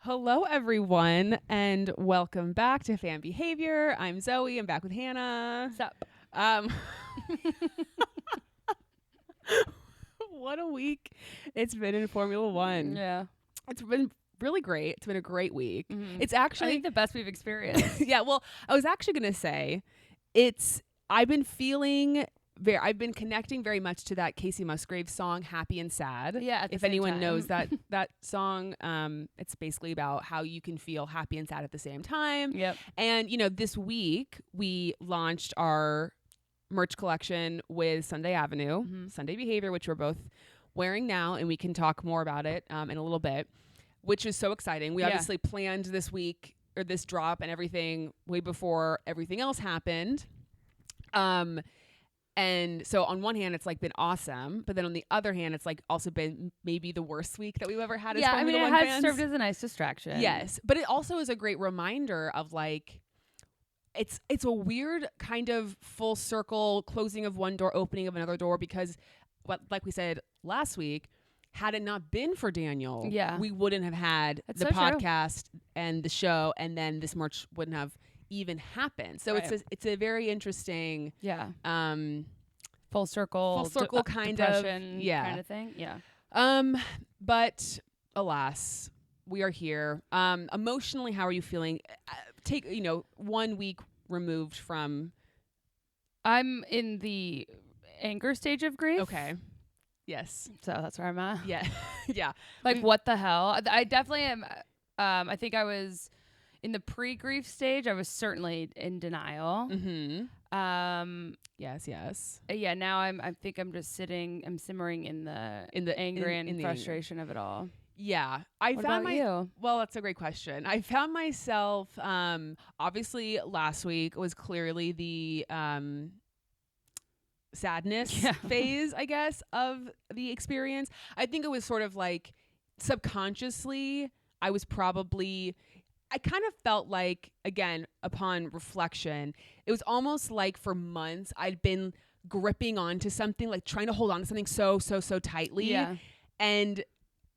Hello, everyone, and welcome back to Fan Behavior. I'm Zoe. I'm back with Hannah. What's up? What a week it's been in Formula One. Yeah. It's been really great. It's been a great week. Mm-hmm. It's I actually think the best we've experienced. yeah. Well, I was actually gonna say I've been feeling. I've been connecting very much to that Casey Musgraves song, Happy and Sad. Yeah. If anyone knows that song, it's basically about how you can feel happy and sad at the same time. Yep. And, this week we launched our merch collection with Sunday Avenue, Sunday Behavior, which we're both wearing now, and we can talk more about it in a little bit, which is so exciting. We obviously planned this week or this drop and everything way before everything else happened. And so on one hand, it's like been awesome, but then on the other hand, it's like also been maybe the worst week that we've ever had as Formula One fans. It has served as a nice distraction. Yes, but it also is a great reminder of like, it's a weird kind of full circle closing of one door, opening of another door, because like we said last week, had it not been for Daniel, we wouldn't have had the podcast and the show, and then this merch wouldn't have even happen. So it's a very interesting full circle kind of thing. But alas, we are here. Emotionally, how are you feeling? Take 1 week removed from. I'm in the anger stage of grief. Okay. Yes. So that's where I'm at. Yeah. Yeah. Like, what the hell? I definitely am. I think I was in the pre-grief stage. I was certainly in denial. Mm-hmm. Yes. Yeah. Now I think I'm just sitting. I'm simmering in the anger and frustration of it all. Yeah. What about you? Well, that's a great question. I found myself, obviously last week was clearly the sadness phase, I guess, of the experience. I think it was sort of like subconsciously, I kind of felt like, again, upon reflection, it was almost like for months I'd been gripping onto something, like trying to hold on to something so tightly. Yeah. And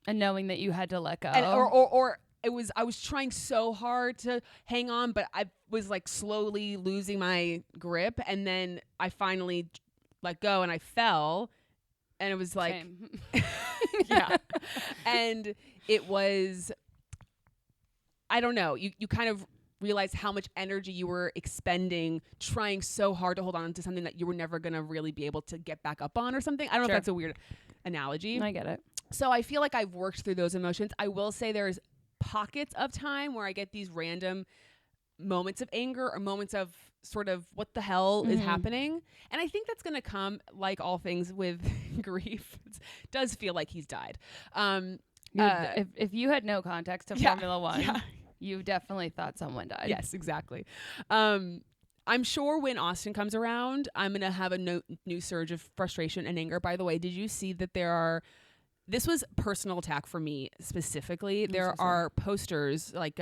knowing that you had to let go. Or I was trying so hard to hang on, but I was like slowly losing my grip. And then I finally let go and I fell, and it was like, yeah. And it was, I don't know, you kind of realize how much energy you were expending trying so hard to hold on to something that you were never going to really be able to get back up on or something. I don't know if that's a weird analogy. I get it. So I feel like I've worked through those emotions. I will say there's pockets of time where I get these random moments of anger or moments of sort of what the hell is happening. And I think that's going to come, like all things with grief. It does feel like he's died. If you had no context to Formula One, you definitely thought someone died. Yes, exactly. I'm sure when Austin comes around, I'm going to have a new surge of frustration and anger. By the way, did you see that this was personal attack for me specifically. There are posters like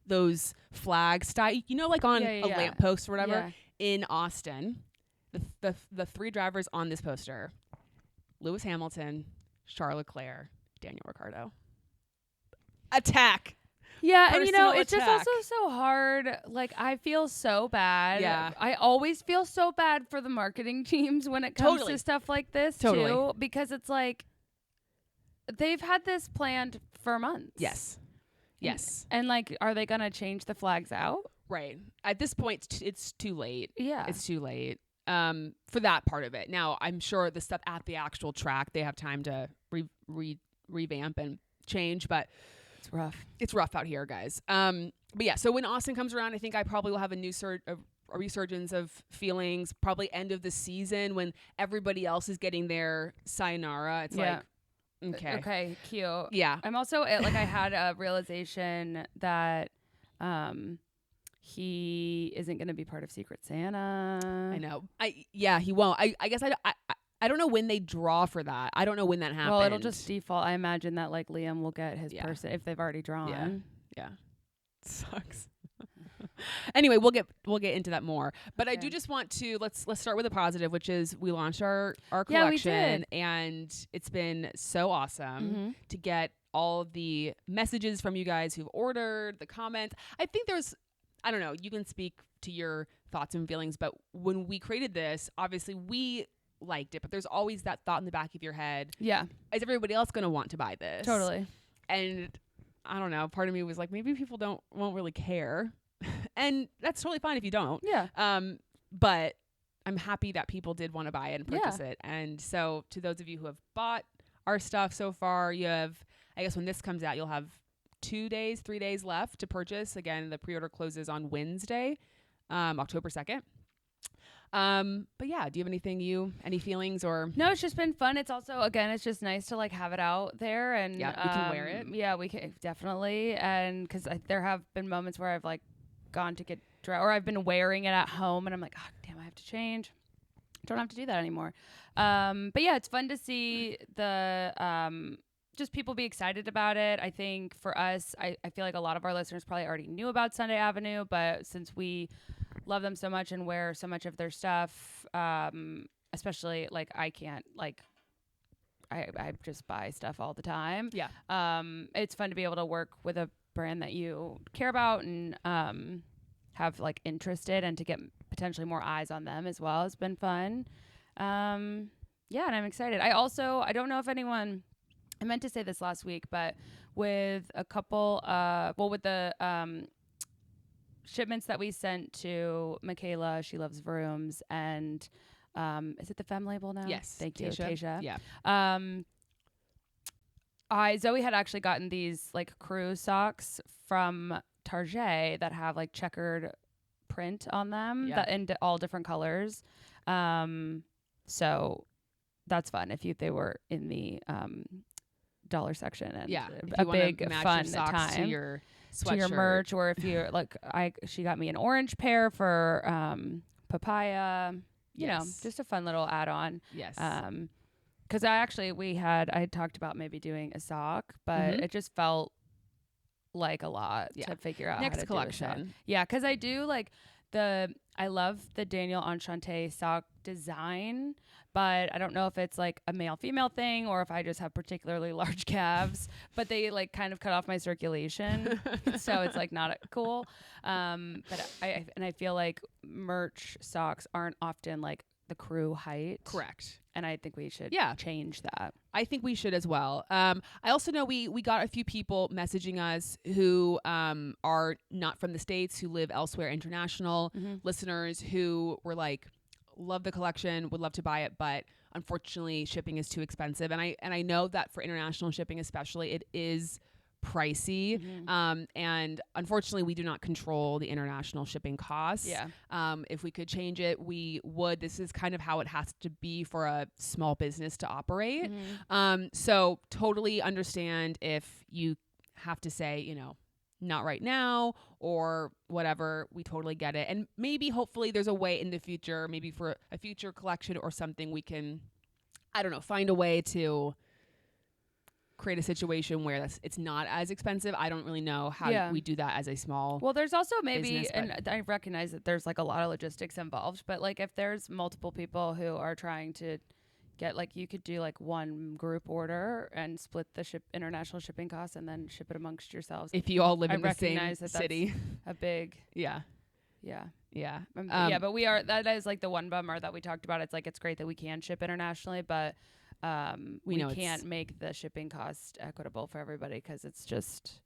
those flag style, like on a lamppost or whatever in Austin. The three drivers on this poster: Lewis Hamilton, Charles Leclerc, Daniel Ricciardo. Attack. Yeah, personal and it's attack. just also so hard. Like, I feel so bad. Yeah. I always feel so bad for the marketing teams when it comes to stuff like this too, because it's like they've had this planned for months. Yes. And like, are they gonna change the flags out? Right. At this point, it's too late. Yeah. It's too late for that part of it. Now, I'm sure the stuff at the actual track, they have time to revamp and change, but it's rough. It's rough out here, guys. But yeah, so when Austin comes around, I think I probably will have a resurgence of feelings, probably end of the season when everybody else is getting their sayonara. It's like, okay, cute. Yeah. I'm also I had a realization that he isn't going to be part of Secret Santa. I know. He won't. I guess I don't know when they draw for that. I don't know when that happens. Well, it'll just default. I imagine that like Liam will get his person if they've already drawn. Yeah. Sucks. Anyway, we'll get into that more. But I do just want to let's start with a positive, which is we launched our collection, and it's been so awesome to get all of the messages from you guys who've ordered, the comments. I think I don't know, you can speak to your thoughts and feelings, but when we created this, obviously we liked it, but there's always that thought in the back of your head. Yeah. Is everybody else going to want to buy this? Totally. And I don't know, part of me was like, maybe people won't really care. And that's totally fine if you don't. Yeah. But I'm happy that people did want to buy it and purchase it. And so to those of you who have bought our stuff so far, you have, I guess when this comes out, you'll have 3 days left to purchase. Again, the pre-order closes on Wednesday, October 2nd. But yeah, do you have any feelings or? No, it's just been fun. It's also, again, it's just nice to like have it out there and we can wear it. Yeah, we can definitely. And cause there have been moments where I've like gone to get dressed or I've been wearing it at home and I'm like, oh damn, I have to change. Don't have to do that anymore. But yeah, it's fun to see the, just people be excited about it. I think for us, I feel like a lot of our listeners probably already knew about Sunday Avenue, but since we love them so much and wear so much of their stuff, especially like I can't like I just buy stuff all the time. Yeah. It's fun to be able to work with a brand that you care about and have like interested and to get potentially more eyes on them as well has been fun. Yeah, and I'm excited. I don't know if anyone, I meant to say this last week, but with a couple, with the shipments that we sent to Michaela, she loves Vrooms, and is it the Femme label now? Yes. Thank you, Tasia. Yeah. Zoe had actually gotten these like crew socks from Target that have like checkered print on them that in all different colors. So that's fun if they were in the dollar section and a big fun time to your sweatshirt. To your merch, or if you're like she got me an orange pair for papaya, you know, just a fun little add-on. Yes. Because I had talked about maybe doing a sock, but it just felt like a lot to figure out next how to collection. do a sock. Yeah, because I do like I love the Daniel Enchante sock design, but I don't know if it's like a male-female thing or if I just have particularly large calves, but they like kind of cut off my circulation. So it's like not cool. But I feel like merch socks aren't often like the crew height. Correct. And I think we should change that. I think we should as well. I also know we got a few people messaging us who are not from the States, who live elsewhere, international listeners who were like, love the collection, would love to buy it, but unfortunately shipping is too expensive. And I know that for international shipping especially, it is pricey. And unfortunately we do not control the international shipping costs. If we could change it, we would. This is kind of how it has to be for a small business to operate. So totally understand if you have to say, you know, not right now or whatever. We totally get it. And maybe hopefully there's a way in the future, maybe for a future collection or something, we can, I don't know, find a way to create a situation where it's not as expensive. I don't really know how we do that as a small there's also maybe business, and I recognize that there's like a lot of logistics involved, but like if there's multiple people who are trying to get, like, you could do like one group order and split the international shipping costs and then ship it amongst yourselves if you all live in the same city. A big yeah. But that is like the one bummer that we talked about. It's like it's great that we can ship internationally, but we can't make the shipping cost equitable for everybody because it's just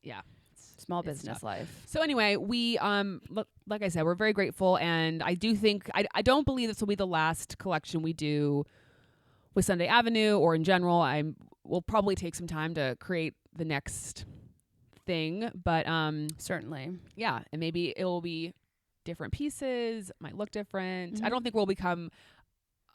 small business life. So anyway, we like I said, we're very grateful, and I do think I don't believe this will be the last collection we do with Sunday Avenue or in general. We'll probably take some time to create the next thing, but certainly, and maybe it will be different pieces, might look different. I don't think we'll become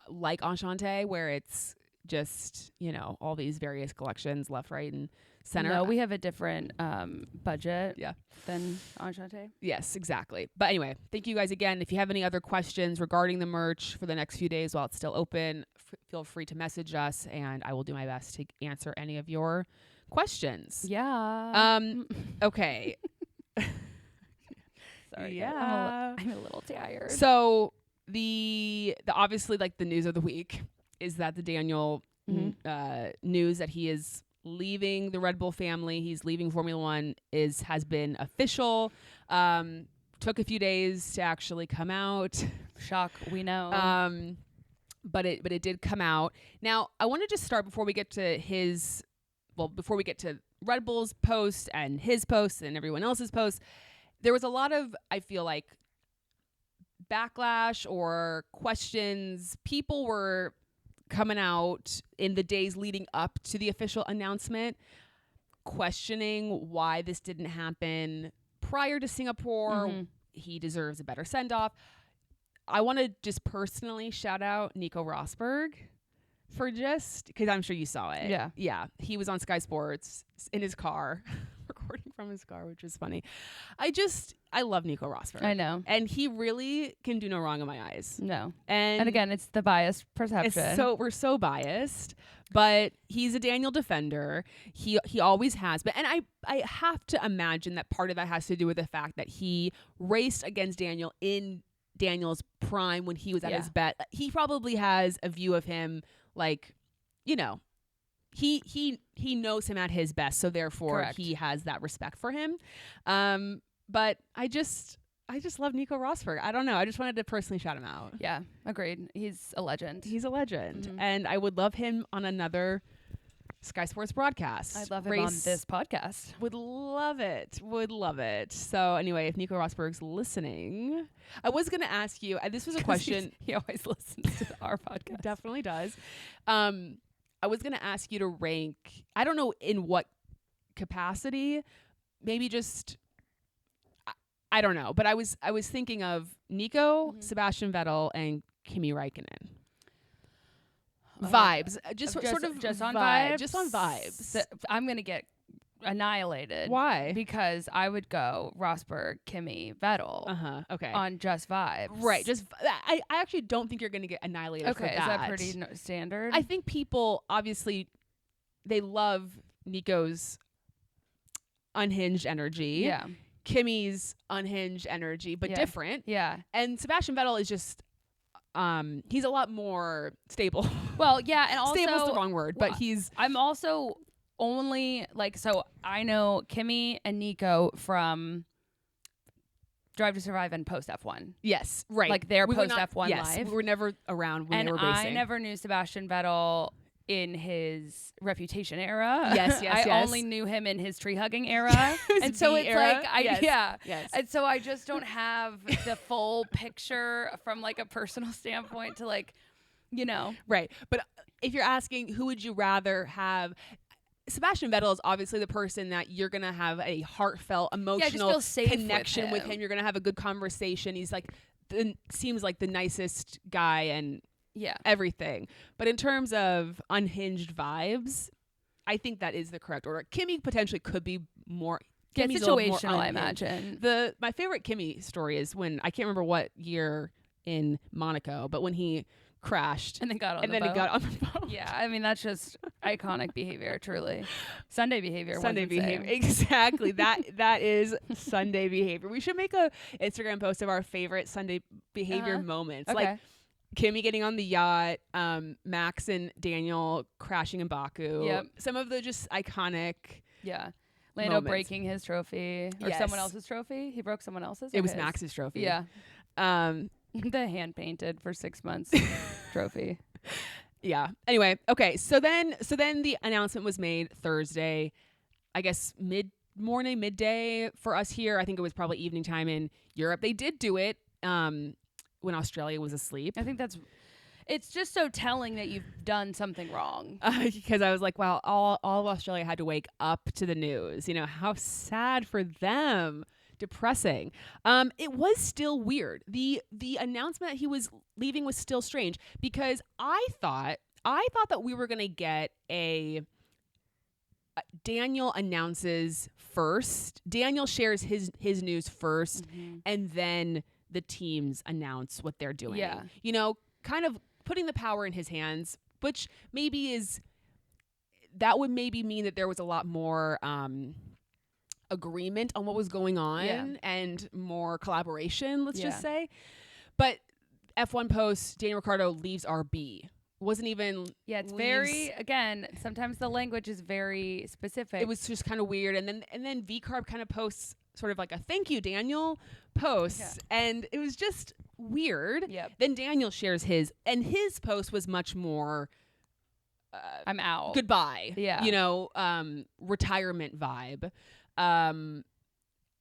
like Enchante where it's just, you know, all these various collections left, right, and center. No, we have a different budget than Enchante. Yes, exactly. But anyway, thank you guys again. If you have any other questions regarding the merch for the next few days while it's still open, feel free to message us, and I will do my best to answer any of your questions. Okay. Sorry. I'm a little tired. So the obviously, like, the news of the week is that the Daniel news that he is leaving the Red Bull family. He's leaving Formula One has been official. Took a few days to actually come out. Shock, we know. But it did come out. Now, I want to just start before we get to Red Bull's post and his post and everyone else's post. There was a lot of, I feel like, backlash or questions. People were coming out in the days leading up to the official announcement, questioning why this didn't happen prior to Singapore. Mm-hmm. He deserves a better send-off. I want to just personally shout out Nico Rosberg for because I'm sure you saw it. Yeah. Yeah. He was on Sky Sports in his car, recording from his car, which is funny. I love Nico Rosberg. I know. And he really can do no wrong in my eyes. No. And again, it's the biased perception. So we're so biased, but he's a Daniel defender. He always has been. And I have to imagine that part of that has to do with the fact that he raced against Daniel in Daniel's prime when he was at his best. He probably has a view of him like, you know, he knows him at his best, so therefore Correct. He has that respect for him. But I just love Nico Rosberg. I don't know. I just wanted to personally shout him out. Yeah, agreed. He's a legend. He's a legend. Mm-hmm. And I would love him on another Sky Sports broadcast. I'd love him on this podcast. Would love it. Would love it. So anyway, if Nico Rosberg's listening, I was going to ask you, this was a question. He always listens to our podcast. Definitely does. I was going to ask you to rank, I don't know in what capacity, maybe just, I don't know, but I was thinking of Nico, Sebastian Vettel, and Kimi Räikkönen. Vibes, just on vibes. Just on vibes. I'm gonna get annihilated. Why? Because I would go Rosberg, Kimi, Vettel. Okay. On just vibes. Right. Just I actually don't think you're gonna get annihilated. Okay. For Is that pretty standard? I think people obviously they love Nico's unhinged energy. Yeah. Kimi's unhinged energy, but different. Yeah. And Sebastian Vettel is just he's a lot more stable. Well, yeah, and also stable's the wrong word, but I'm also only so I know Kimi and Nico from Drive to Survive and post F1. Yes, right. Like their post F1 yes, live. We were never around when they were racing. I never knew Sebastian Vettel in his reputation era. Yes. I only knew him in his tree hugging era. And so it's era? like Yes. And so I just don't have the full picture from like a personal standpoint to like, you know. Right. But if you're asking who would you rather have, Sebastian Vettel is obviously the person that you're going to have a heartfelt, emotional connection with him. You're going to have a good conversation. He's like seems like the nicest guy and everything. But in terms of unhinged vibes, I think that is the correct order. Kimi potentially could be more situational, I imagine. My favorite Kimi story is when I can't remember what year in Monaco, but when he crashed and then got on the boat. Yeah, I mean that's just iconic behavior, truly. Sunday behavior. Exactly. that is Sunday behavior. We should make a Instagram post of our favorite Sunday behavior moments. Okay. Like Kimi getting on the yacht, Max and Daniel crashing in Baku. Yep. Some of the just iconic Lando moments. breaking his trophy or someone else's trophy. He broke someone else's. It was Max's trophy. Yeah. The hand painted for 6 months trophy. Yeah. Anyway, okay. So then the announcement was made Thursday, I guess midday for us here. I think it was probably evening time in Europe. They did do it when Australia was asleep. I think it's just so telling that you've done something wrong. Because I was like, wow, all of Australia had to wake up to the news. You know, how sad for them. Depressing. It was still weird. The announcement that he was leaving was still strange because I thought that we were going to get a Daniel announces first. Daniel shares his news first, and then the teams announce what they're doing. Yeah. You know, kind of putting the power in his hands, which that would maybe mean that there was a lot more agreement on what was going on and more collaboration, let's just say. But F1 post, Daniel Ricciardo leaves RB. wasn't even. Yeah, it's leaves- very, again, sometimes the language is very specific. It was just kind of weird. And then V-Carb kind of posts sort of like a thank you, Daniel posts. Yeah. And it was just weird. Yep. Then Daniel shares his, and his post was much more I'm out. goodbye. Yeah. You know, retirement vibe.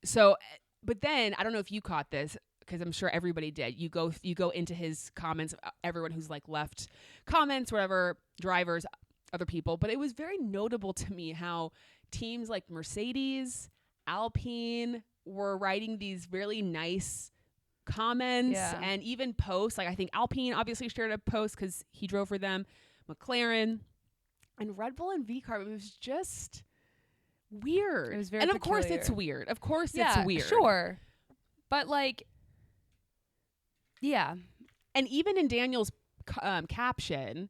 So, but then I don't know if you caught this, because I'm sure everybody did. You go into his comments, everyone who's like left comments, whatever, drivers, other people. But it was very notable to me how teams like Mercedes, Alpine were writing these really nice comments and even posts. Like I think Alpine obviously shared a post because he drove for them, McLaren, and Red Bull and V-Carb. It was just weird. It was very and of course peculiar. it's weird. Of course Yeah, it's weird. sure. But like, yeah. And even in Daniel's caption,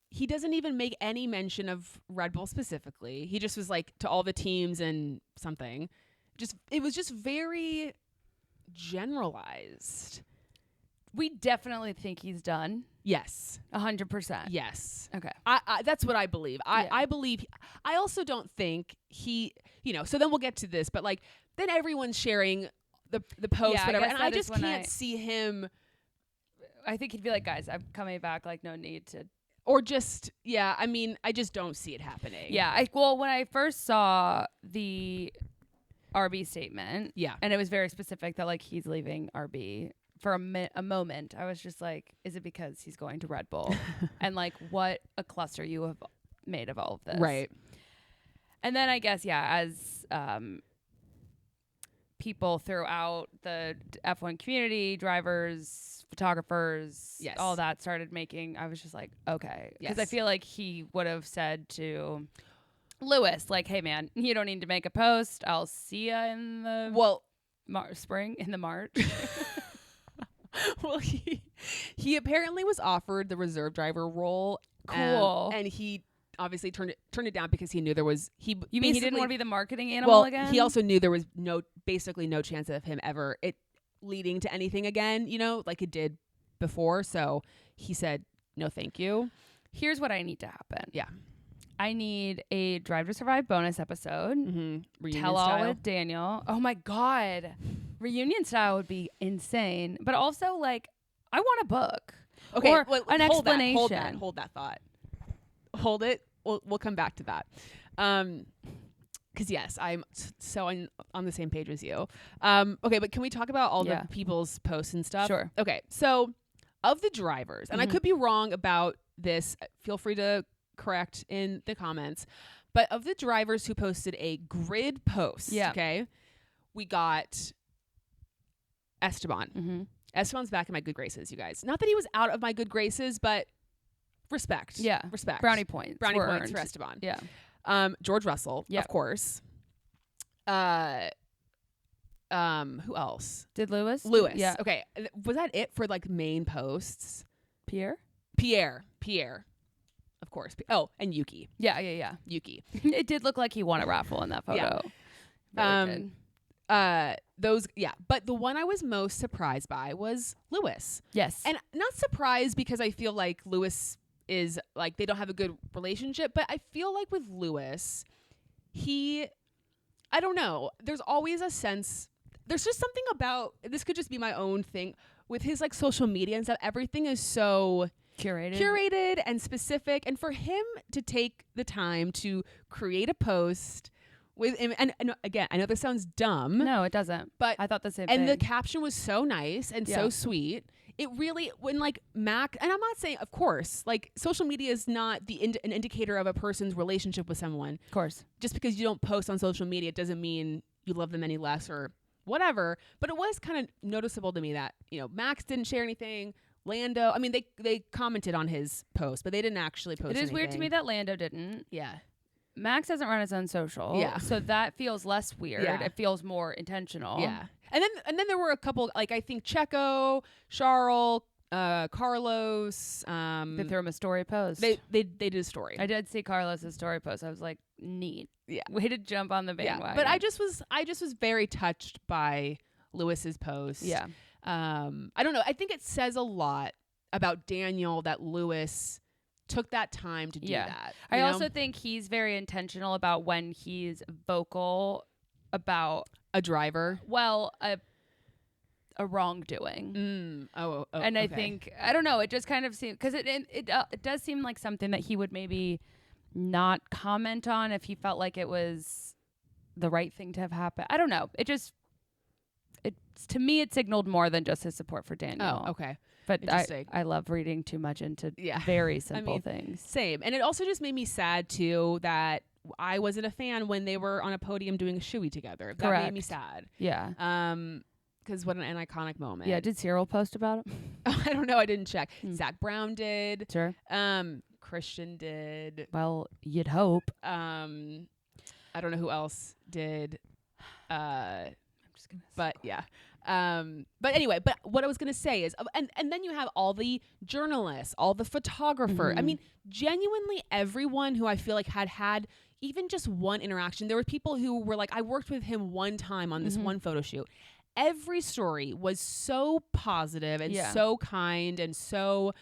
he doesn't even make any mention of Red Bull specifically. He just was like to all the teams and something. It was just very generalized. We definitely think he's done. Yes. 100%. Yes. Okay. I that's what I believe. Yeah. I believe. I also don't think he. So then we'll get to this, but like then everyone's sharing the post, Yeah, I whatever, guess and that I is just when can't see him. I think he'd be like, guys, I'm coming back. Like, no need to. Or just, yeah, I mean, I just don't see it happening. Yeah. Well, when I first saw the RB statement, Yeah. and it was very specific that like he's leaving RB for a moment, I was just like, is it because he's going to Red Bull? And like, what a cluster you have made of all of this. Right. And then I guess, yeah, as people throughout the F1 community, drivers, photographers, Yes. all that started making, I was just like, okay. Because I Yes. feel like he would have said to Lewis, like, hey, man, you don't need to make a post. I'll see you in the Well, spring, in the March. well, he apparently was offered the reserve driver role. Cool. And he obviously turned it down because he knew there was You mean he didn't want to be the marketing animal well, again? he also knew there was basically no chance of him ever leading to anything again, like it did before. So he said, no, thank you. Here's what I need to happen. Yeah. I need a Drive to Survive bonus episode. Mm-hmm. Tell all with Daniel. Oh my God. Reunion style would be insane. But also, like, I want a book. Okay, or well, an hold explanation. Hold that thought. Hold it. We'll come back to that. Because yes, I'm so on the same page as you. Okay, but can we talk about all the people's posts and stuff? Sure. Okay, so of the drivers, and I could be wrong about this. Feel free to correct in the comments. But of the drivers who posted a grid post, okay, we got Esteban. Mm-hmm. Esteban's back in my good graces, you guys. Not that he was out of my good graces, but respect. Yeah. Respect. Brownie points. Brownie were points earned. for Esteban. Yeah. George Russell, Yep. of course. Who else? Did Lewis? Lewis. Yeah. Okay. Was that it for like main posts? Pierre? Pierre. Of course. And Yuki. Yeah. Yuki. It did look like he won a raffle in that photo. Yeah. Really did. But the one I was most surprised by was Lewis. Yes. And not surprised because I feel like Lewis is like they don't have a good relationship, but I feel like with Lewis, I don't know. There's always a sense. There's just something about this could just be my own thing with his like social media and stuff. Everything is so curated and specific, and for him to take the time to create a post with him, and again, I know this sounds dumb. No, it doesn't. But I thought the same thing. And the caption was so nice and so sweet. It really, when like Mac, and I'm not saying, of course, like social media is not an indicator of a person's relationship with someone. Of course. Just because you don't post on social media, it doesn't mean you love them any less or whatever. But it was kind of noticeable to me that, Max didn't share anything. Lando, I mean, they commented on his post, but they didn't actually post anything. It is weird to me that Lando didn't. Yeah. Max doesn't run his own social. Yeah. So that feels less weird. Yeah. It feels more intentional. Yeah. And then there were a couple, like I think Checo, Charles, Carlos. They threw him a story post. They did a story. I did see Carlos's story post. I was like, neat. Yeah. Way to jump on the bandwagon. Yeah. But I just was very touched by Lewis's post. Yeah. I don't know. I think it says a lot about Daniel that Lewis took that time to do that. I also think he's very intentional about when he's vocal about a driver. Well, a wrongdoing. And I think, I don't know, it just kind of seems, because it does seem like something that he would maybe not comment on if he felt like it was the right thing to have happened. I don't know. To me, it signaled more than just his support for Daniel. Oh, okay. But I love reading too much into very simple things. Same. And it also just made me sad, too, that I wasn't a fan when they were on a podium doing a shoey together. That made me sad. Yeah. Because what an iconic moment. Yeah. Did Cyril post about it? I don't know. I didn't check. Zach Brown did. Sure. Christian did. Well, you'd hope. I don't know who else did. But yeah. But anyway, but what I was going to say is, and then you have all the journalists, all the photographer. I mean, genuinely everyone who I feel like had even just one interaction. There were people who were like, I worked with him one time on this one photo shoot. Every story was so positive and so kind and so,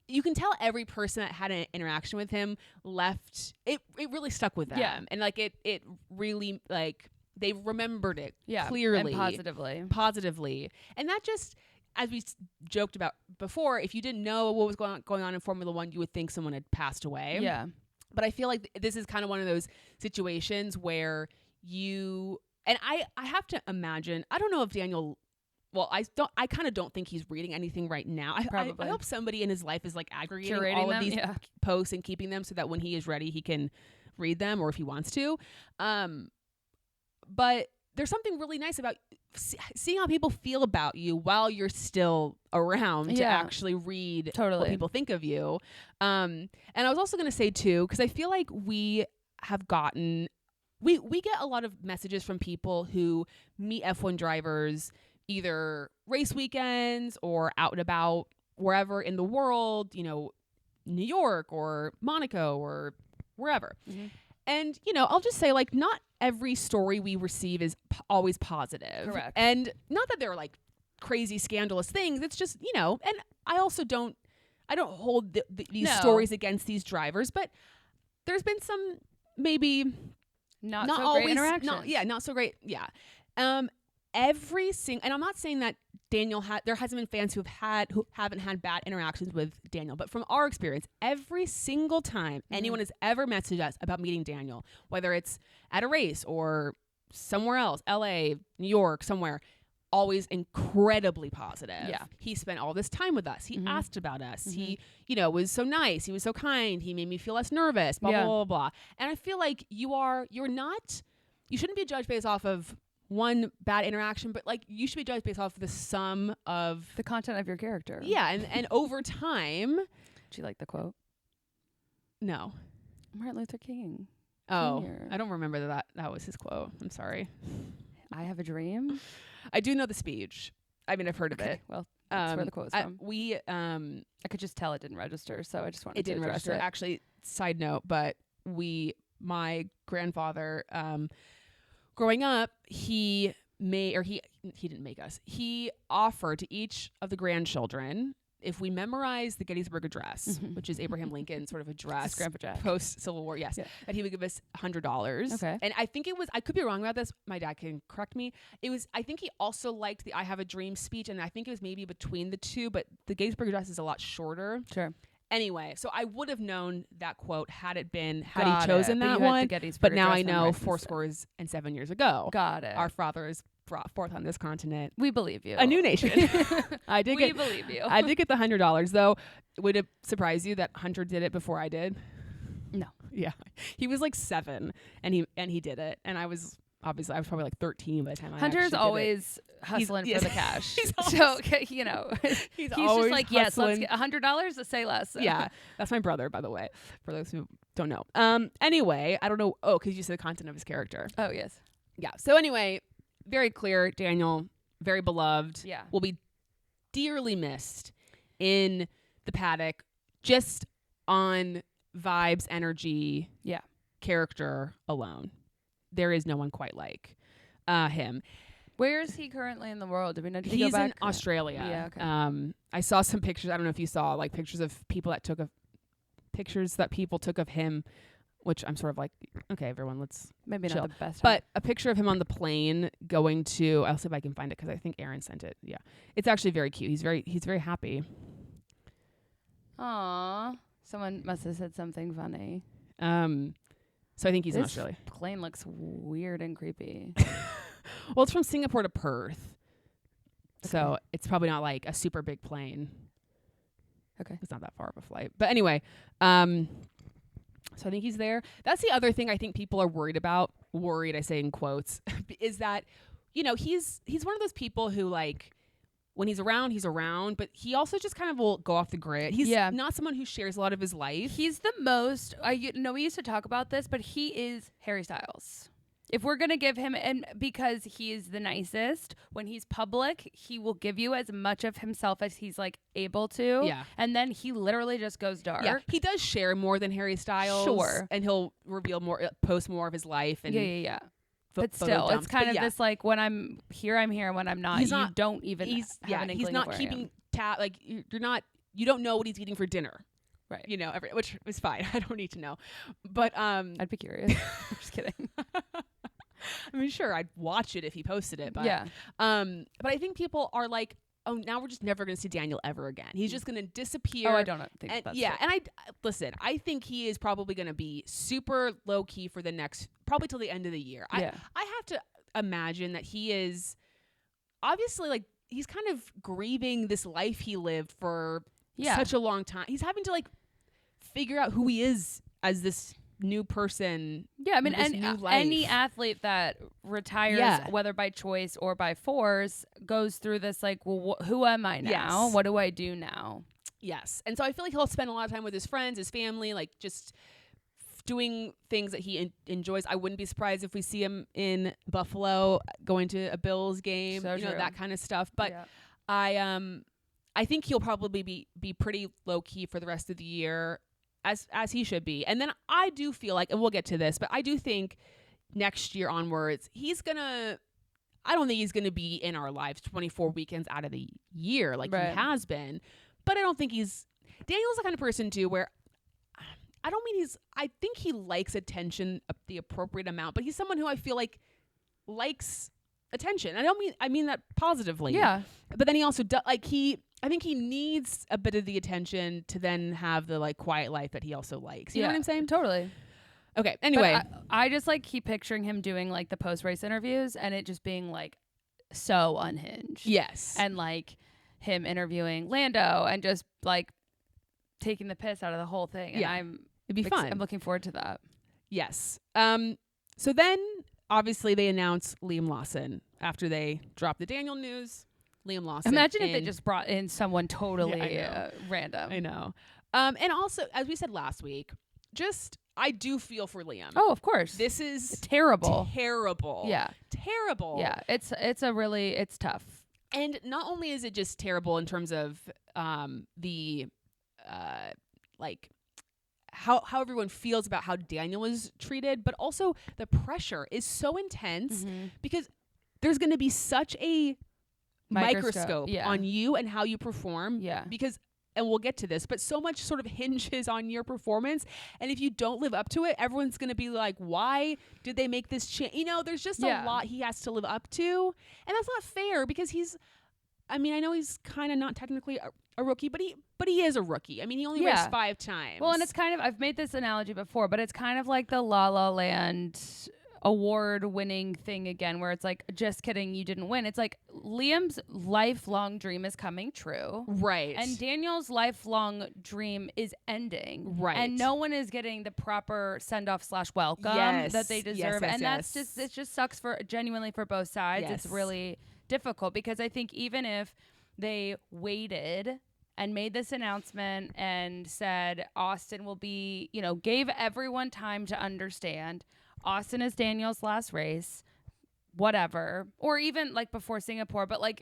you can tell every person that had an interaction with him left, it really stuck with them. Yeah. And like, it really like, they remembered it clearly. And positively. And that just, as we joked about before, if you didn't know what was going on in Formula One, you would think someone had passed away. Yeah. But I feel like this is kind of one of those situations where and I have to imagine, I don't know if Daniel, well, I kind of don't think he's reading anything right now. I hope somebody in his life is like aggregating curating all of them, these posts and keeping them so that when he is ready, he can read them, or if he wants to. But there's something really nice about seeing how people feel about you while you're still around to actually read what people think of you. And I was also going to say too, because I feel like we have gotten, we get a lot of messages from people who meet F1 drivers either race weekends or out and about wherever in the world, New York or Monaco or wherever. And, I'll just say, like, not every story we receive is always positive. Correct. And not that they're, like, crazy, scandalous things. It's just, and I also don't hold these stories against these drivers. But there's been some maybe not so always, great interactions. Not so great. Yeah. And I'm not saying that Daniel there hasn't been fans who haven't had bad interactions with Daniel, but from our experience, every single time anyone has ever messaged us about meeting Daniel, whether it's at a race or somewhere else, LA, New York, somewhere, always incredibly positive. Yeah. He spent all this time with us. He asked about us. He, was so nice. He was so kind. He made me feel less nervous, blah, blah, blah, blah. And I feel like you shouldn't be judged based off of one bad interaction, but like you should be judged based off of the sum of the content of your character. Yeah, and over time. Do you like the quote? No. Martin Luther King. Oh, Jr. I don't remember that was his quote. I'm sorry. I have a dream. I do know the speech. I mean, I've heard of it. Well, that's where the quote was from. I could just tell it didn't register, so I just wanted to address register. it. Actually, side note, but my grandfather, growing up, he didn't make us. He offered to each of the grandchildren, if we memorize the Gettysburg Address, which is Abraham Lincoln's sort of address post-Civil War, that he would give us $100. Okay. And I think it was, I could be wrong about this, my dad can correct me. I think he also liked the I Have a Dream speech, and I think it was maybe between the two, but the Gettysburg Address is a lot shorter. Sure. Anyway, so I would have known that quote had he chosen that one. But now I know 7 years ago. Got it. Our fathers brought forth on this continent. We believe you. A new nation. We believe you. I did get the $100 though. Would it surprise you that Hunter did it before I did? No. Yeah. He was like 7 and he did it. And I was probably like 13 by the time Hunter's always hustling for the cash. He's he's just like, yes, let's hustling. get $100 to say less. Yeah. That's my brother, by the way, for those who don't know. Anyway, I don't know. Oh, because you said the content of his character. Oh, yes. Yeah. So anyway, very clear, Daniel, very beloved. Yeah. Will be dearly missed in the paddock, just on vibes, energy, character alone. There is no one quite like him. Where is he currently in the world? Did we know? Did he He's go back? in Australia. Yeah, okay. I saw some pictures. I don't know if you saw like pictures of people that took of pictures that people took of him, which I'm sort of like, okay, everyone, let's Maybe chill. not the best. But a picture of him on the plane going to, I'll see if I can find it because I think Aaron sent it. Yeah. It's actually very cute. He's very happy. Aw. Someone must have said something funny. So I think he's in This Australia. plane looks weird and creepy. Well, it's from Singapore to Perth. Okay. So it's probably not like a super big plane. Okay. It's not that far of a flight. But anyway, so I think he's there. That's the other thing I think people are worried about. Worried, I say in quotes, is that, you know, he's one of those people who like when he's around, but he also just kind of will go off the grid. He's not someone who shares a lot of his life. He's the most, I know we used to talk about this, but he is Harry Styles. If we're going to give him, and because he is the nicest, when he's public, he will give you as much of himself as he's like able to. Yeah. And then he literally just goes dark. Yeah. He does share more than Harry Styles. Sure. And he'll reveal more, post more of his life. And Yeah. But still, it's kind of this like when I'm here, I'm here. When I'm not, he's you not, don't even have an inkling he's not of where keeping tab. Like you don't know what he's eating for dinner. Right. You know, which is fine. I don't need to know. But I'd be curious. I'm just kidding. I mean, sure, I'd watch it if he posted it. But yeah. But I think people are like, oh, now we're just never going to see Daniel ever again. He's just going to disappear. Oh, I don't think and, that's yeah. it. And listen, I think he is probably going to be super low key for the next, probably till the end of the year. Yeah. I have to imagine that he is obviously like, he's kind of grieving this life he lived for such a long time. He's having to like figure out who he is as this new person. Yeah, I mean, any athlete that retires, whether by choice or by force, goes through this like, well, who am I now? Yes. What do I do now? Yes. And so I feel like he'll spend a lot of time with his friends, his family, like just doing things that he enjoys. I wouldn't be surprised if we see him in Buffalo going to a Bills game, So you know, true. that kind of stuff. But I think he'll probably be pretty low key for the rest of the year, as he should be. And then I do feel like, and we'll get to this, but I do think next year onwards, I don't think he's gonna be in our lives 24 weekends out of the year like he has been. But I don't think Daniel's the kind of person too where I think he likes attention the appropriate amount, but he's someone who I feel like likes attention. I mean that positively. Yeah. But then he also I think he needs a bit of the attention to then have the like quiet life that he also likes. You know what I'm saying? Totally. Okay. Anyway, I just like keep picturing him doing like the post-race interviews and it just being like so unhinged. Yes. And like him interviewing Lando and just like taking the piss out of the whole thing. And it'd be fun. I'm looking forward to that. Yes. So then obviously they announced Liam Lawson after they dropped the Daniel news. Liam Lawson. Imagine if they just brought in someone totally random. I know. And also, as we said last week, I do feel for Liam. Oh, of course. This is terrible. Terrible. Yeah. Terrible. Yeah. It's tough. And not only is it just terrible in terms of the like how everyone feels about how Daniel was treated, but also the pressure is so intense because there's going to be such a microscope on you and how you perform. Yeah. Because, and we'll get to this, but so much sort of hinges on your performance. And if you don't live up to it, everyone's going to be like, why did they make this change? You know, there's just a lot he has to live up to. And that's not fair because I know he's kind of not technically a rookie, but he is a rookie. I mean, he only raced 5 times. Well, and it's kind of, I've made this analogy before, but it's kind of like the La La Land award-winning thing again, where it's like, just kidding, you didn't win. It's like Liam's lifelong dream is coming true. Right. And Daniel's lifelong dream is ending. Right. And no one is getting the proper send-off / welcome that they deserve. That's just, it just sucks genuinely for both sides. Yes. It's really difficult because I think even if they waited and made this announcement and said Austin will be, gave everyone time to understand Austin is Daniel's last race, whatever, or even like before Singapore, but like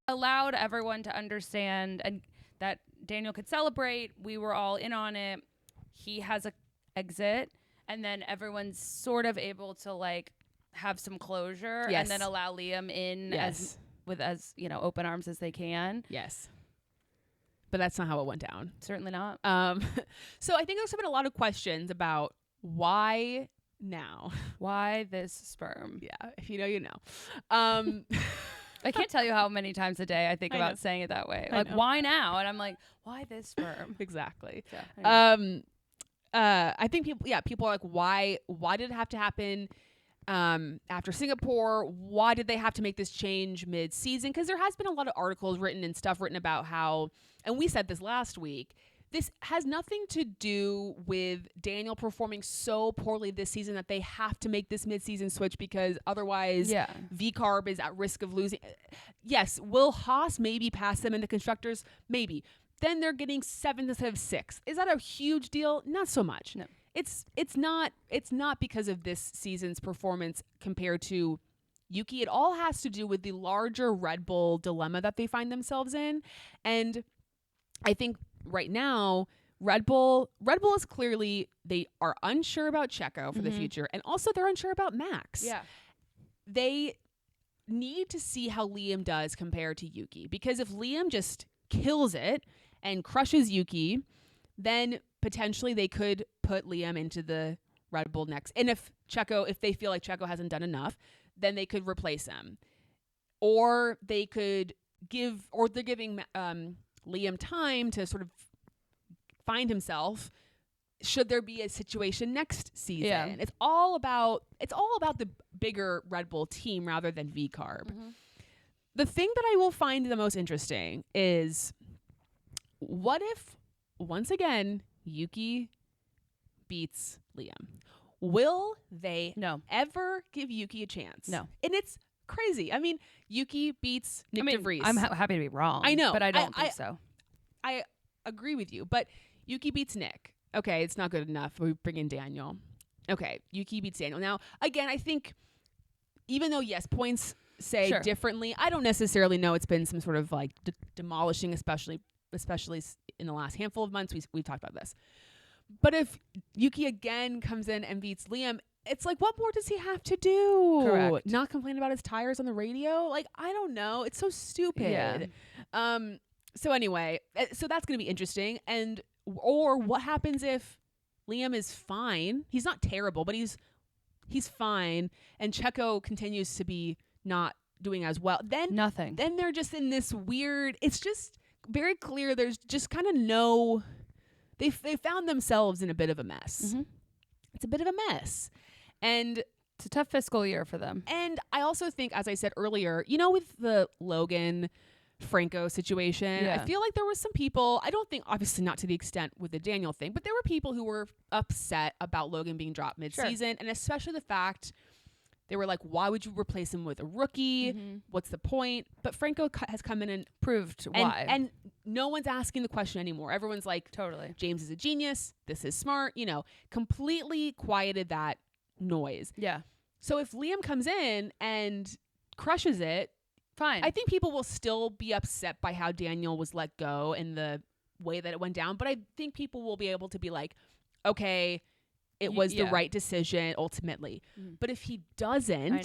allowed everyone to understand and that Daniel could celebrate. We were all in on it. He has a exit, and then everyone's sort of able to like have some closure Yes. and then allow Liam in Yes. as open arms as they can. Yes. But that's not how it went down. Certainly not. So I think there's been a lot of questions about why now. Why this sperm? Yeah, if you know, you know. I can't tell you how many times a day I think I about know. saying it that way. I Like, know. why now? And I'm like, why this sperm? Exactly. So, anyway. I think people are like, why did it have to happen after Singapore? Why did they have to make this change mid-season? Because there has been a lot of articles written and stuff written about how, and we said this last week, this has nothing to do with Daniel performing so poorly this season that they have to make this mid-season switch because otherwise V-Carb is at risk of losing. Yes, will Haas maybe pass them in the constructors? Maybe. Then they're getting 7th instead of 6th. Is that a huge deal? Not so much. No. It's not because of this season's performance compared to Yuki. It all has to do with the larger Red Bull dilemma that they find themselves in. And I think right now Red Bull is clearly, they are unsure about Checo for the future, and also they're unsure about Max. Yeah. They need to see how Liam does compared to Yuki, because if Liam just kills it and crushes Yuki, then potentially they could put Liam into the Red Bull next. And if they feel like Checo hasn't done enough, then they could replace him. Or they're giving Liam time to sort of find himself should there be a situation next season. Yeah. It's all about the bigger Red Bull team rather than V-Carb. The thing that I will find the most interesting is, what if, once again, Yuki beats Liam? Will they ever give Yuki a chance? No. And it's crazy. I mean, Yuki beats Nick DeVries. I'm happy to be wrong. I know. But I don't think so. I agree with you. But Yuki beats Nick. Okay, it's not good enough. We bring in Daniel. Okay, Yuki beats Daniel. Now, again, I think, even though, yes, points say differently, I don't necessarily know it's been some sort of like demolishing, especially in the last handful of months. We've talked about this. But if Yuki again comes in and beats Liam, it's like, what more does he have to do? Correct. Not complain about his tires on the radio? Like, I don't know. It's so stupid. Yeah. So anyway, so that's going to be interesting. Or what happens if Liam is fine? He's not terrible, but he's fine, and Checo continues to be not doing as well. Then they're just in this weird, it's just very clear there's just kind of no, they found themselves in a bit of a mess. It's a bit of a mess. And it's a tough fiscal year for them. And I also think, as I said earlier, with the Logan Franco situation, I feel like there was some people, I don't think, obviously not to the extent with the Daniel thing, but there were people who were upset about Logan being dropped mid-season, and especially the fact they were like, why would you replace him with a rookie? What's the point? But Franco has come in and proved why. And no one's asking the question anymore. Everyone's like, totally, James is a genius. This is smart. Completely quieted that noise. Yeah. So if Liam comes in and crushes it, fine. I think people will still be upset by how Daniel was let go and the way that it went down. But I think people will be able to be like, okay, it was the right decision ultimately. But if he doesn't, I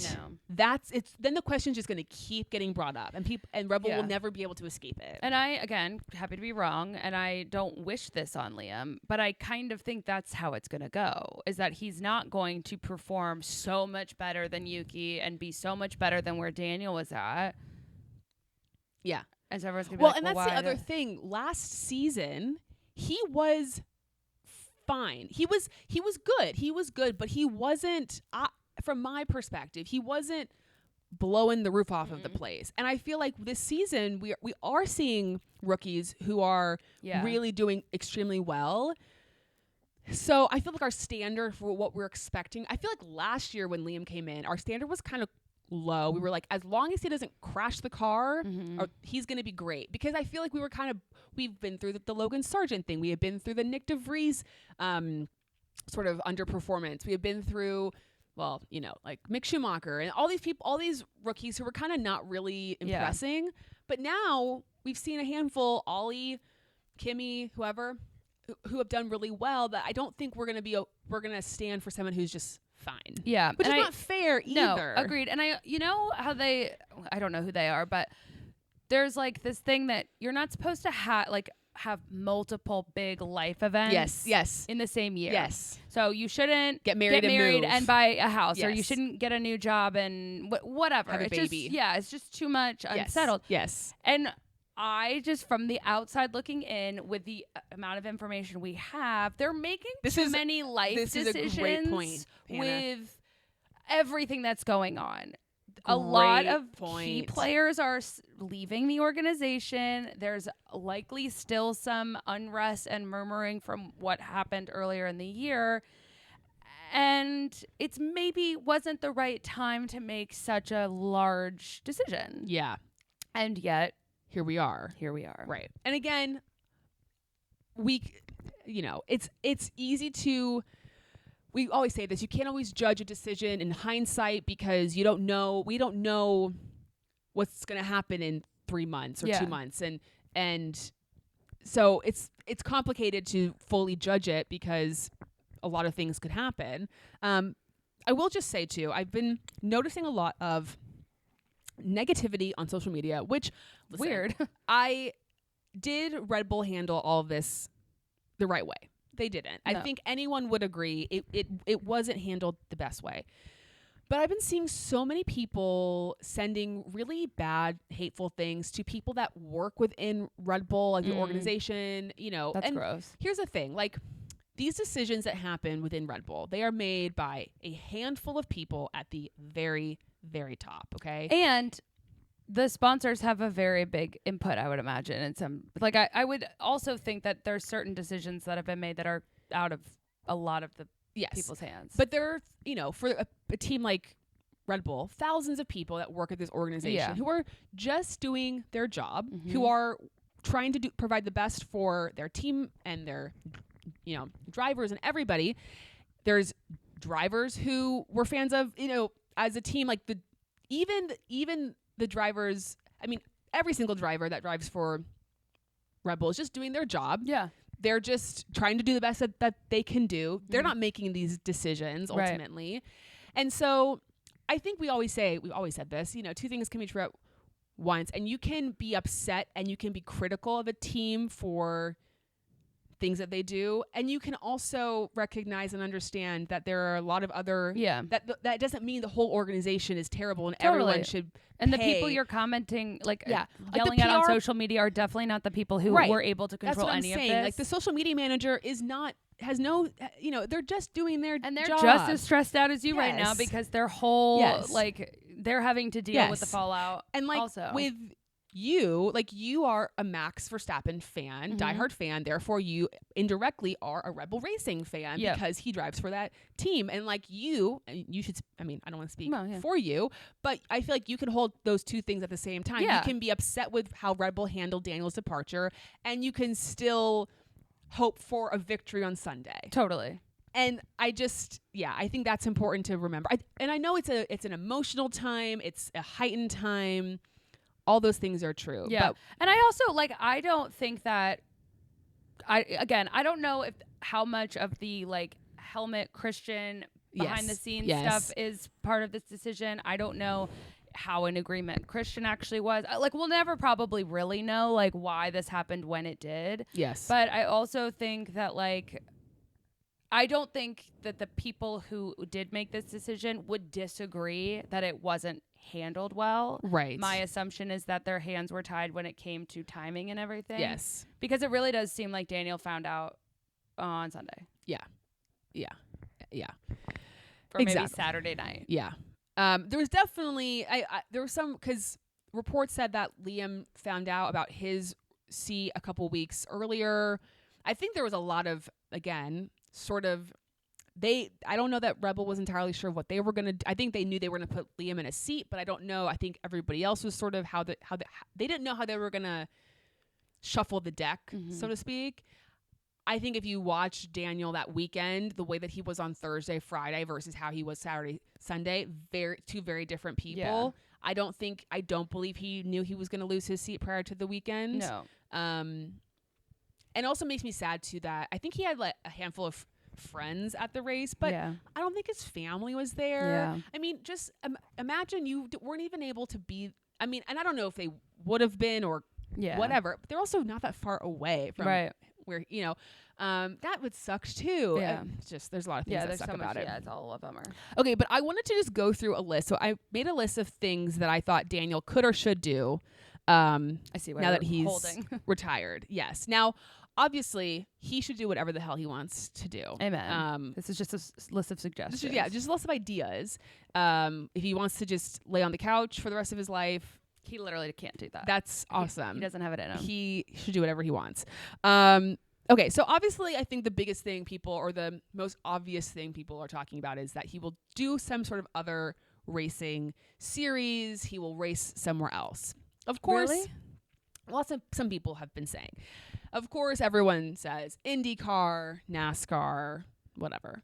know. Then the question's just going to keep getting brought up, and Rebel will never be able to escape it. And I, again, happy to be wrong, and I don't wish this on Liam, but I kind of think that's how it's going to go, is that he's not going to perform so much better than Yuki and be so much better than where Daniel was at. Yeah. And so everyone's going to be like, and that's the other thing. Last season, he was fine. He was good. He was good, but he wasn't, from my perspective, he wasn't blowing the roof off of the place. And I feel like this season we are seeing rookies who are really doing extremely well. So I feel like our standard for what we're expecting, I feel like last year when Liam came in, our standard was kind of low. We were like, as long as he doesn't crash the car, he's going to be great. Because I feel like we've been through the Logan Sargent thing. We have been through the Nick DeVries sort of underperformance. We have been through, like Mick Schumacher and all these people, all these rookies who were kind of not really impressing. But now we've seen a handful, Ollie, Kimmy, whoever, who have done really well, that I don't think we're going to stand for someone who's just fine. Yeah. Which and is not fair either. No, agreed. And you know how I don't know who they are, but there's like this thing that you're not supposed to have multiple big life events Yes. in the same year. Yes. So you shouldn't get married and buy a house, or you Yes. shouldn't get a new job and whatever. Have a it's baby. It's just too much unsettled. Yes. And I just, from the outside looking in, with the amount of information we have, they're making too many life decisions is a great point, Hannah. with everything that's going on. A lot of key players are leaving the organization. There's likely still some unrest and murmuring from what happened earlier in the year. And it's maybe wasn't the right time to make such a large decision. Yeah. And yet, here we are. Right. And again, it's easy to, we always say this, you can't always judge a decision in hindsight because we don't know what's going to happen in 3 months or 2 months. And so it's complicated to fully judge it because a lot of things could happen. I will just say too, I've been noticing a lot of negativity on social media, which weird. I did Red Bull handle all of this the right way? They didn't. No. I think anyone would agree it wasn't handled the best way. But I've been seeing so many people sending really bad, hateful things to people that work within Red Bull, like the organization, That's gross. Here's the thing, like these decisions that happen within Red Bull, they are made by a handful of people at the very, very top, okay? And the sponsors have a very big input, I would imagine. And some, like, I would also think that there's certain decisions that have been made that are out of a lot of the people's hands. But there are, for a team like Red Bull, thousands of people that work at this organization who are just doing their job, who are trying to provide the best for their team and their, drivers and everybody. There's drivers who were fans of, as a team, like even the drivers, I mean, every single driver that drives for Red Bull is just doing their job. Yeah. They're just trying to do the best that they can do. They're not making these decisions ultimately. Right. And so I think we've always said this, two things can be true at once, and you can be upset and you can be critical of a team for things that they do, and you can also recognize and understand that there are a lot of other that doesn't mean the whole organization is terrible and everyone should the people you're commenting yelling at on social media are definitely not the people who were able to control any of this. Like the social media manager has no they're just doing their and they're job. Just as stressed out as you right now because their whole they're having to deal with the fallout. And also with you are a Max Verstappen fan, diehard fan. Therefore, you indirectly are a Red Bull Racing fan because he drives for that team. And you should. I mean, I don't want to speak for you, but I feel like you can hold those two things at the same time. Yeah. You can be upset with how Red Bull handled Daniel's departure, and you can still hope for a victory on Sunday. Totally. And I think that's important to remember. I know it's an emotional time. It's a heightened time. All those things are true. Yeah. But and I also I don't think that I don't know how much of the helmet Christian behind the scenes stuff is part of this decision. I don't know how in agreement Christian actually was. We'll never probably really know why this happened when it did. Yes. But I also think that I don't think that the people who did make this decision would disagree that it wasn't handled well. Right. My assumption is that their hands were tied when it came to timing and everything. Yes. Because it really does seem like Daniel found out on Sunday. Yeah. Or maybe Saturday night. Yeah. There was definitely there was some, because reports said that Liam found out about his seat a couple weeks earlier. I think there was a lot of, again, sort of, I don't know that Red Bull was entirely sure what they were going to do. I think they knew they were going to put Liam in a seat, but I don't know. I think everybody else was sort of they didn't know how they were going to shuffle the deck, so to speak. I think if you watch Daniel that weekend, the way that he was on Thursday, Friday versus how he was Saturday, Sunday, two very different people. Yeah. I don't believe he knew he was going to lose his seat prior to the weekend. No. And also makes me sad too that I think he had a handful of friends at the race, but yeah. I don't think his family was there. Yeah. I mean, just imagine you weren't even able to be. I mean, and I don't know if they would have been or Yeah. whatever. But they're also not that far away from Right. where that would suck too. Yeah. It's just there's a lot of things that there's suck so about much, it. Yeah, it's all a bummer. Okay, but I wanted to just go through a list. So I made a list of things that I thought Daniel could or should do. I see. Now that he's holding. retired. Yes. Now, obviously, he should do whatever the hell he wants to do. Amen. This is just a list of suggestions. Just lots of ideas. If he wants to just lay on the couch for the rest of his life, He literally can't do that. that's awesome. He doesn't have it in him. He should do whatever he wants. Okay, so obviously, I think the biggest thing people, or the most obvious thing people are talking about, is that he will do some sort of other racing series. He will race somewhere else. Of course, Really? some people have been saying. Of course, everyone says IndyCar, NASCAR, whatever.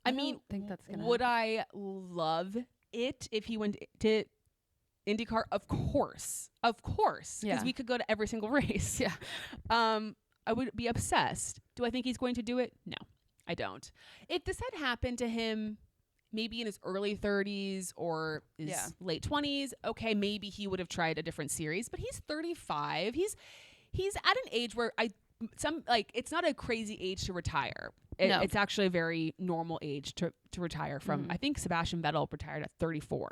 I mean, don't think that's gonna would I love it if he went to IndyCar? Of course, because Yeah. we could go to every single race. Yeah. I would be obsessed. Do I think he's going to do it? No, I don't. If this had happened to him maybe in his early 30s or his late 20s, okay, maybe he would have tried a different series, but he's 35. He's at an age where it's not a crazy age to retire. No. It's actually a very normal age to retire from. I think Sebastian Vettel retired at 34.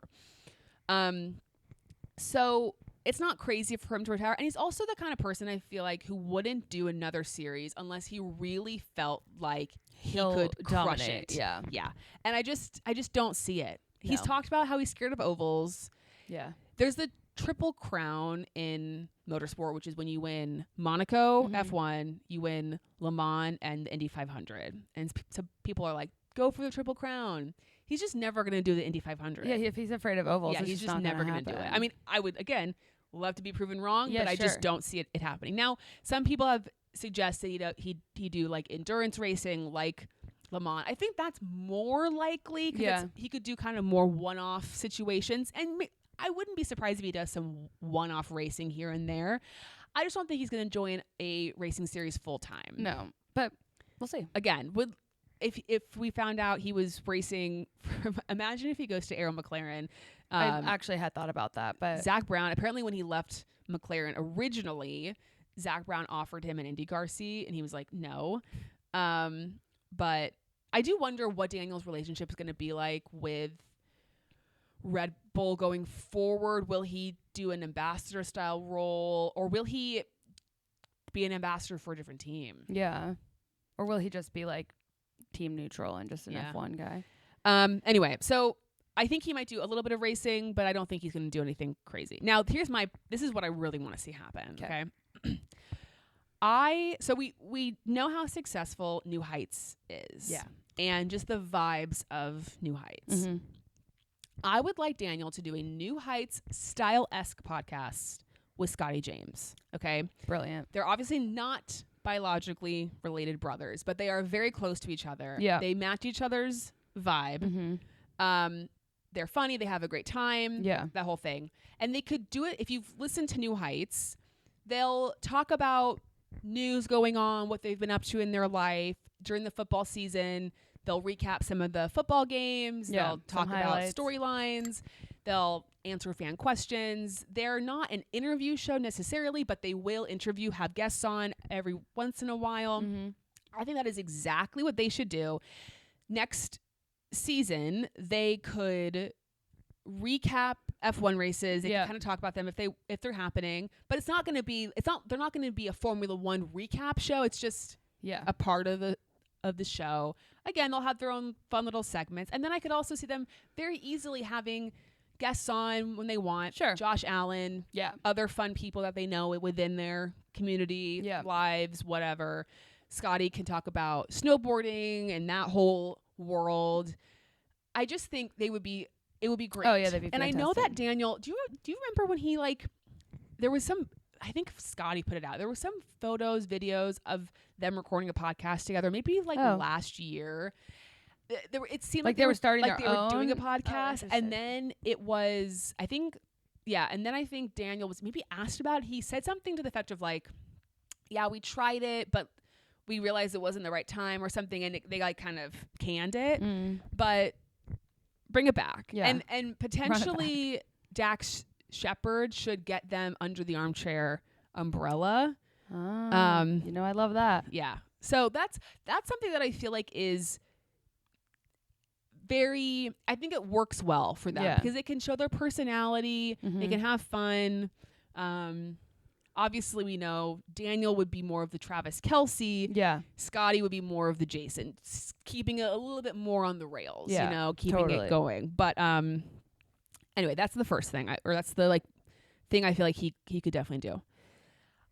So it's not crazy for him to retire. And he's also the kind of person, I feel like, who wouldn't do another series unless he really felt like He'll he could crush dominate. it. Yeah. Yeah. And I just don't see it. He's No. talked about how he's scared of ovals. Yeah. There's the Triple Crown in motorsport, which is when you win Monaco F1, you win Le Mans, and the Indy 500. And so people are like, go for the Triple Crown. He's just never going to do the Indy 500. Yeah, if he's afraid of ovals, Yeah, it's he's just not never going to do it. I mean, I would, again, love to be proven wrong, Yeah, but I just sure. don't see it happening. Now, some people have suggested he do like endurance racing, like Le Mans. I think that's more likely because he could do kind of more one-off situations. And I wouldn't be surprised if he does some one-off racing here and there. I just don't think he's going to join a racing series full-time. No, but we'll see. Again, if we found out he was racing, imagine if he goes to Arrow McLaren. I actually had thought about that, but Zach Brown, apparently when he left McLaren originally, Zach Brown offered him an IndyCar seat and he was like, no. But I do wonder what Daniel's relationship is going to be like with Red Bull going forward. Will he do an ambassador style role, or will he be an ambassador for a different team? yeah. Or will he just be like team neutral and just an Yeah. F1 guy? Anyway, so I think he might do a little bit of racing, but I don't think he's going to do anything crazy. Now, this is what I really want to see happen. Okay. So we know how successful New Heights is. Yeah. And just the vibes of New Heights. Mm-hmm. I would like Daniel to do a New Heights style-esque podcast with Scotty James. Okay. Brilliant. They're obviously not biologically related brothers, but they are very close to each other. Yeah. They match each other's vibe. Mm-hmm. They're funny. They have a great time. Yeah. That whole thing. And they could do it. If you've listened to New Heights, they'll talk about news going on, what they've been up to in their life during the football season. They'll recap some of the football games. Yeah, They'll talk some about highlights. storylines. They'll answer fan questions. They're not an interview show necessarily, but they will have guests on every once in a while. Mm-hmm. I think that is exactly what they should do. Next season, they could recap F1 races. They can kind of talk about them if they're happening, but they're not going to be a Formula 1 recap show. It's just a part of the show. Again, they'll have their own fun little segments. And then I could also see them very easily having guests on when they want. Sure. Josh Allen. Yeah. Other fun people that they know within their community, lives, whatever. Scotty can talk about snowboarding and that whole world. I just think it would be great. Oh yeah, they'd be And fantastic. I know that Daniel, do you remember when he there was some, I think Scotty put it out. There were some photos, videos of them recording a podcast together, maybe last year. It seemed like they were starting like their they were doing a own? podcast, Oh, and then it was, I think, and then I think Daniel was maybe asked about it. He said something to the effect of like, yeah, we tried it, but we realized it wasn't the right time or something, and they like kind of canned it. Mm. But bring it back. Yeah. And potentially Dax Shepard should get them under the armchair umbrella. You know, I love that. Yeah. So that's something that I feel like is very, I think it works well for them because it can show their personality. They can have fun. Obviously, we know Daniel would be more of the Travis Kelce. Yeah. Scotty would be more of the Jason, keeping it a little bit more on the rails, Yeah, you know, keeping it going. But anyway, that's the first thing, or that's the like thing I feel like he could definitely do.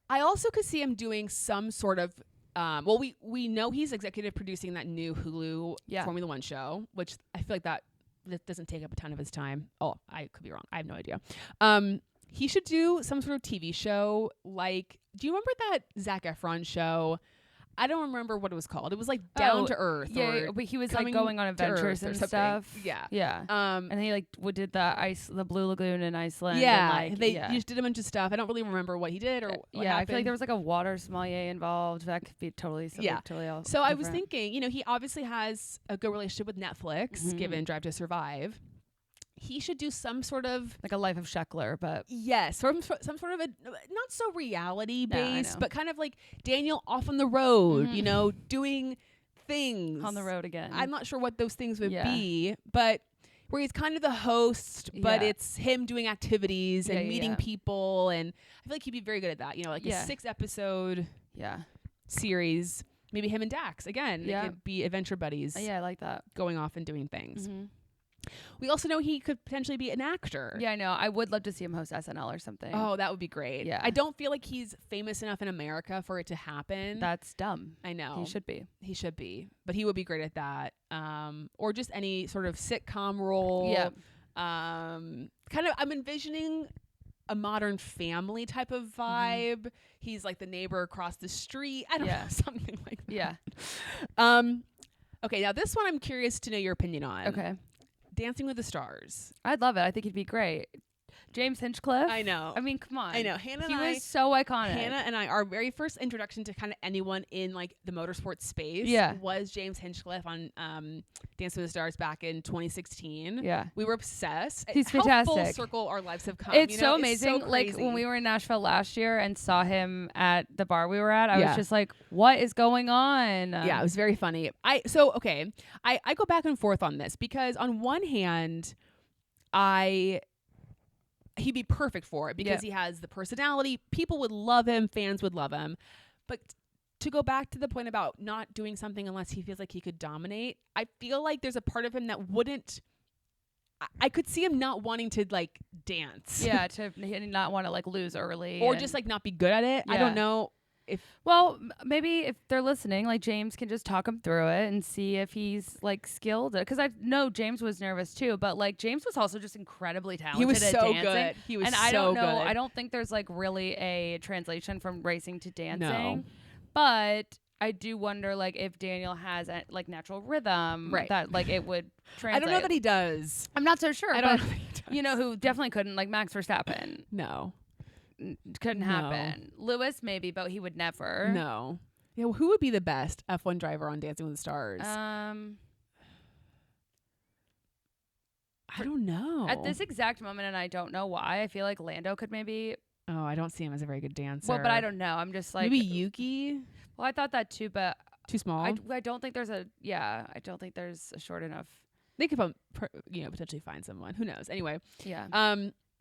I also could see him doing some sort of well, we know he's executive producing that new Hulu Formula One show, which I feel like that doesn't take up a ton of his time. Oh, I could be wrong. I have no idea. He should do some sort of TV show. Like, do you remember that Zac Efron show? I don't remember what it was called. It was like Down to Earth. Yeah, but he was like going on adventures and stuff. Yeah. Yeah. And he like did the Blue Lagoon in Iceland. Yeah. And, like, they just did a bunch of stuff. I don't really remember what he did or what happened. I feel like there was like a water sommelier involved. That could be totally something totally else. So I was thinking, you know, he obviously has a good relationship with Netflix, given Drive to Survive. He should do some sort of like a Life of Sheckler, but some sort of a not so reality based, but kind of like Daniel off on the road, you know, doing things on the road again. I'm not sure what those things would be, but where he's kind of the host, but it's him doing activities and meeting people, and I feel like he'd be very good at that. You know, like a 6-episode series, maybe him and Dax again. They could be adventure buddies. I like that, going off and doing things. We also know he could potentially be an actor. Yeah, I know. I would love to see him host SNL or something. Oh, that would be great. Yeah. I don't feel like he's famous enough in America for it to happen. That's dumb. I know. He should be. But he would be great at that. Or just any sort of sitcom role. Yeah. Kind of, I'm envisioning a Modern Family type of vibe. He's like the neighbor across the street. I don't know, something like that. Yeah. Okay, now this one I'm curious to know your opinion on. Okay. Dancing with the Stars. I'd love it. I think he'd be great. James Hinchcliffe. I know. I mean, come on. I know. Hannah was so iconic. Hannah and I, our very first introduction to kind of anyone in like the motorsport space was James Hinchcliffe on Dancing with the Stars back in 2016. Yeah. We were obsessed. He's How fantastic. full circle our lives have come. It's you know? so amazing. It's so like when we were in Nashville last year and saw him at the bar we were at, I was just like, what is going on? Yeah, it was very funny. I go back and forth on this because on one hand, he'd be perfect for it because he has the personality. People would love him. Fans would love him. But to go back to the point about not doing something unless he feels like he could dominate, I feel like there's a part of him that wouldn't. I could see him not wanting to like dance. Yeah, to not want to like lose early. Or just like not be good at it. Yeah. I don't know. Maybe if they're listening, like James can just talk him through it and see if he's like skilled. Because I know James was nervous too, but like James was also just incredibly talented. He was at so dancing. good. He was and so I don't know. good. I don't think there's like really a translation from racing to dancing. No. But I do wonder like if Daniel has a, like natural rhythm that like it would translate. I don't know that he does. I'm not so sure. I don't know that he does. You know who definitely couldn't, like Max Verstappen. No. Couldn't happen. Lewis maybe, but he would never. No. Yeah, well, who would be the best F1 driver on Dancing with the Stars? I don't know. At this exact moment, and I don't know why, I feel like Lando could maybe. Oh, I don't see him as a very good dancer. Well, but I don't know. I'm just like maybe Yuki. Well, I thought that too, but too small. I don't think there's a I don't think there's a short enough. They could potentially find someone. Who knows? Anyway. Yeah.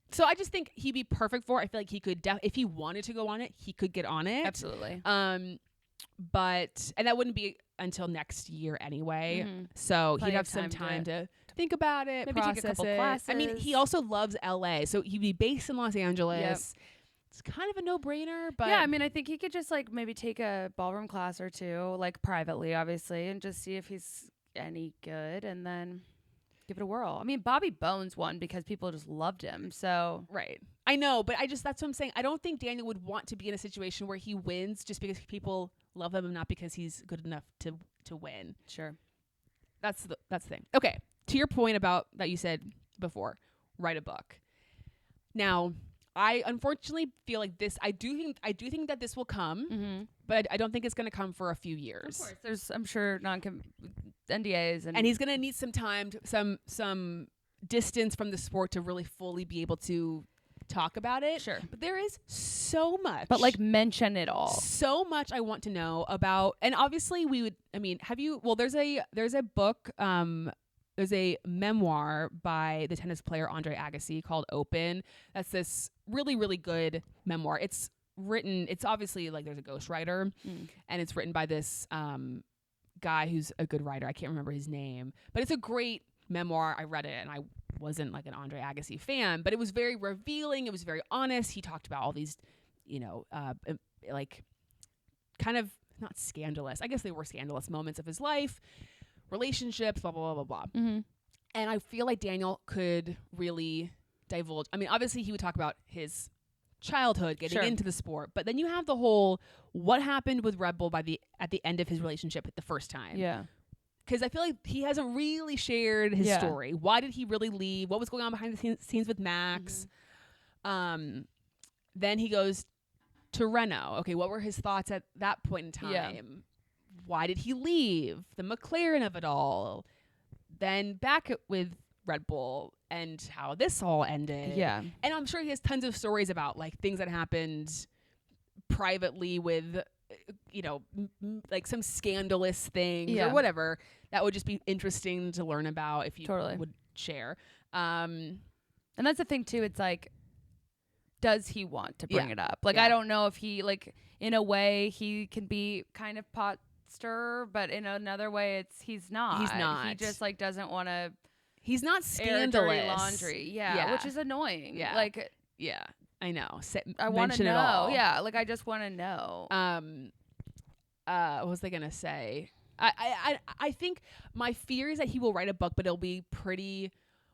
So I just think he'd be perfect for it. I feel like he could if he wanted to go on it, he could get on it. Absolutely. But that wouldn't be until next year anyway. So he'd have some time to think about it, maybe process take a couple it. classes. I mean, he also loves LA, so he'd be based in Los Angeles. Yep. It's kind of a no-brainer, but yeah, I mean, I think he could just like maybe take a ballroom class or two, like privately, obviously, and just see if he's any good, and then give it a whirl. I mean, Bobby Bones won because people just loved him. So right, I know, but that's what I'm saying. I don't think Daniel would want to be in a situation where he wins just because people love him and not because he's good enough to win. Sure, that's the thing. Okay, to your point about that you said before, write a book. Now, I unfortunately feel like this. I do think that this will come, but I don't think it's going to come for a few years. Of course, there's I'm sure NDAs and he's going to need some time, some distance from the sport to really fully be able to talk about it. Sure, but there is so much. But like mention it all. So much I want to know about, and obviously we would. I mean, have you? Well, there's a book. There's a memoir by the tennis player Andre Agassi called Open. That's this really, really good memoir. It's obviously like there's a ghostwriter, and it's written by this guy who's a good writer. I can't remember his name, but it's a great memoir. I read it, and I wasn't like an Andre Agassi fan, but it was very revealing. It was very honest. He talked about all these, like kind of not scandalous. I guess they were scandalous moments of his life. Relationships, blah, blah, blah, blah, blah. And I feel like Daniel could really divulge. I mean, obviously he would talk about his childhood, getting into the sport, but then you have the whole what happened with Red Bull at the end of his relationship the first time. Yeah. Because I feel like he hasn't really shared his story. Why did he really leave? What was going on behind the scenes with Max? Then he goes to Renault. Okay, what were his thoughts at that point in time? Yeah. Why did he leave? The McLaren of it all. Then back with Red Bull and how this all ended. Yeah. And I'm sure he has tons of stories about like things that happened privately with, like some scandalous things or whatever. That would just be interesting to learn about if you would share. And that's the thing too. It's like, does he want to bring it up? Like, I don't know if he, like, in a way he can be kind of pot stir, but in another way he's not. He just like doesn't want to. He's not scandalous. Air dirty laundry, which is annoying. Yeah, like I know. I want to know. Yeah, like I just want to know. What was I gonna say? I think my fear is that he will write a book, but it'll be pretty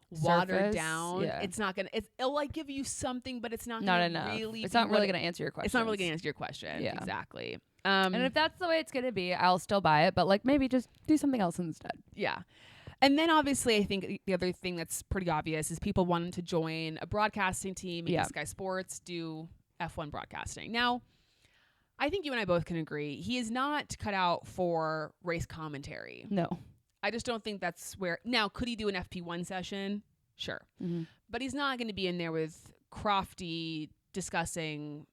watered down. Yeah. It's not gonna. It'll like give you something, but it's not enough. Really. It's not really gonna answer your question. It's not really gonna answer your question. Yeah, exactly. And if that's the way it's going to be, I'll still buy it, but like maybe just do something else instead. Yeah. And then obviously I think the other thing that's pretty obvious is people want him to join a broadcasting team, maybe Sky Sports, do F1 broadcasting. Now, I think you and I both can agree he is not cut out for race commentary. No. I just don't think that's where. Now, could he do an FP1 session? Sure. But he's not going to be in there with Crofty discussing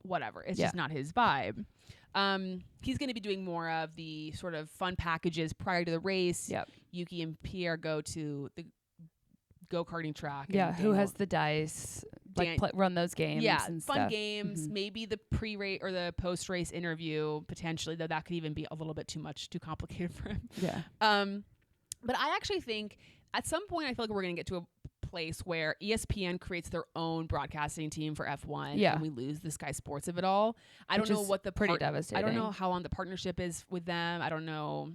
whatever. It's just not his vibe. He's going to be doing more of the sort of fun packages prior to the race. Yep. Yuki and Pierre go to the go-karting track. Yeah, who has the dice, like run those games and fun stuff. games. Maybe the pre-race or the post-race interview, potentially, though that could even be a little bit too complicated for him. Yeah. But I actually think at some point I feel like we're going to get to a place where ESPN creates their own broadcasting team for F1 and we lose the Sky Sports of it all. I don't know what the pretty devastating. I don't know how long the partnership is with them. I don't know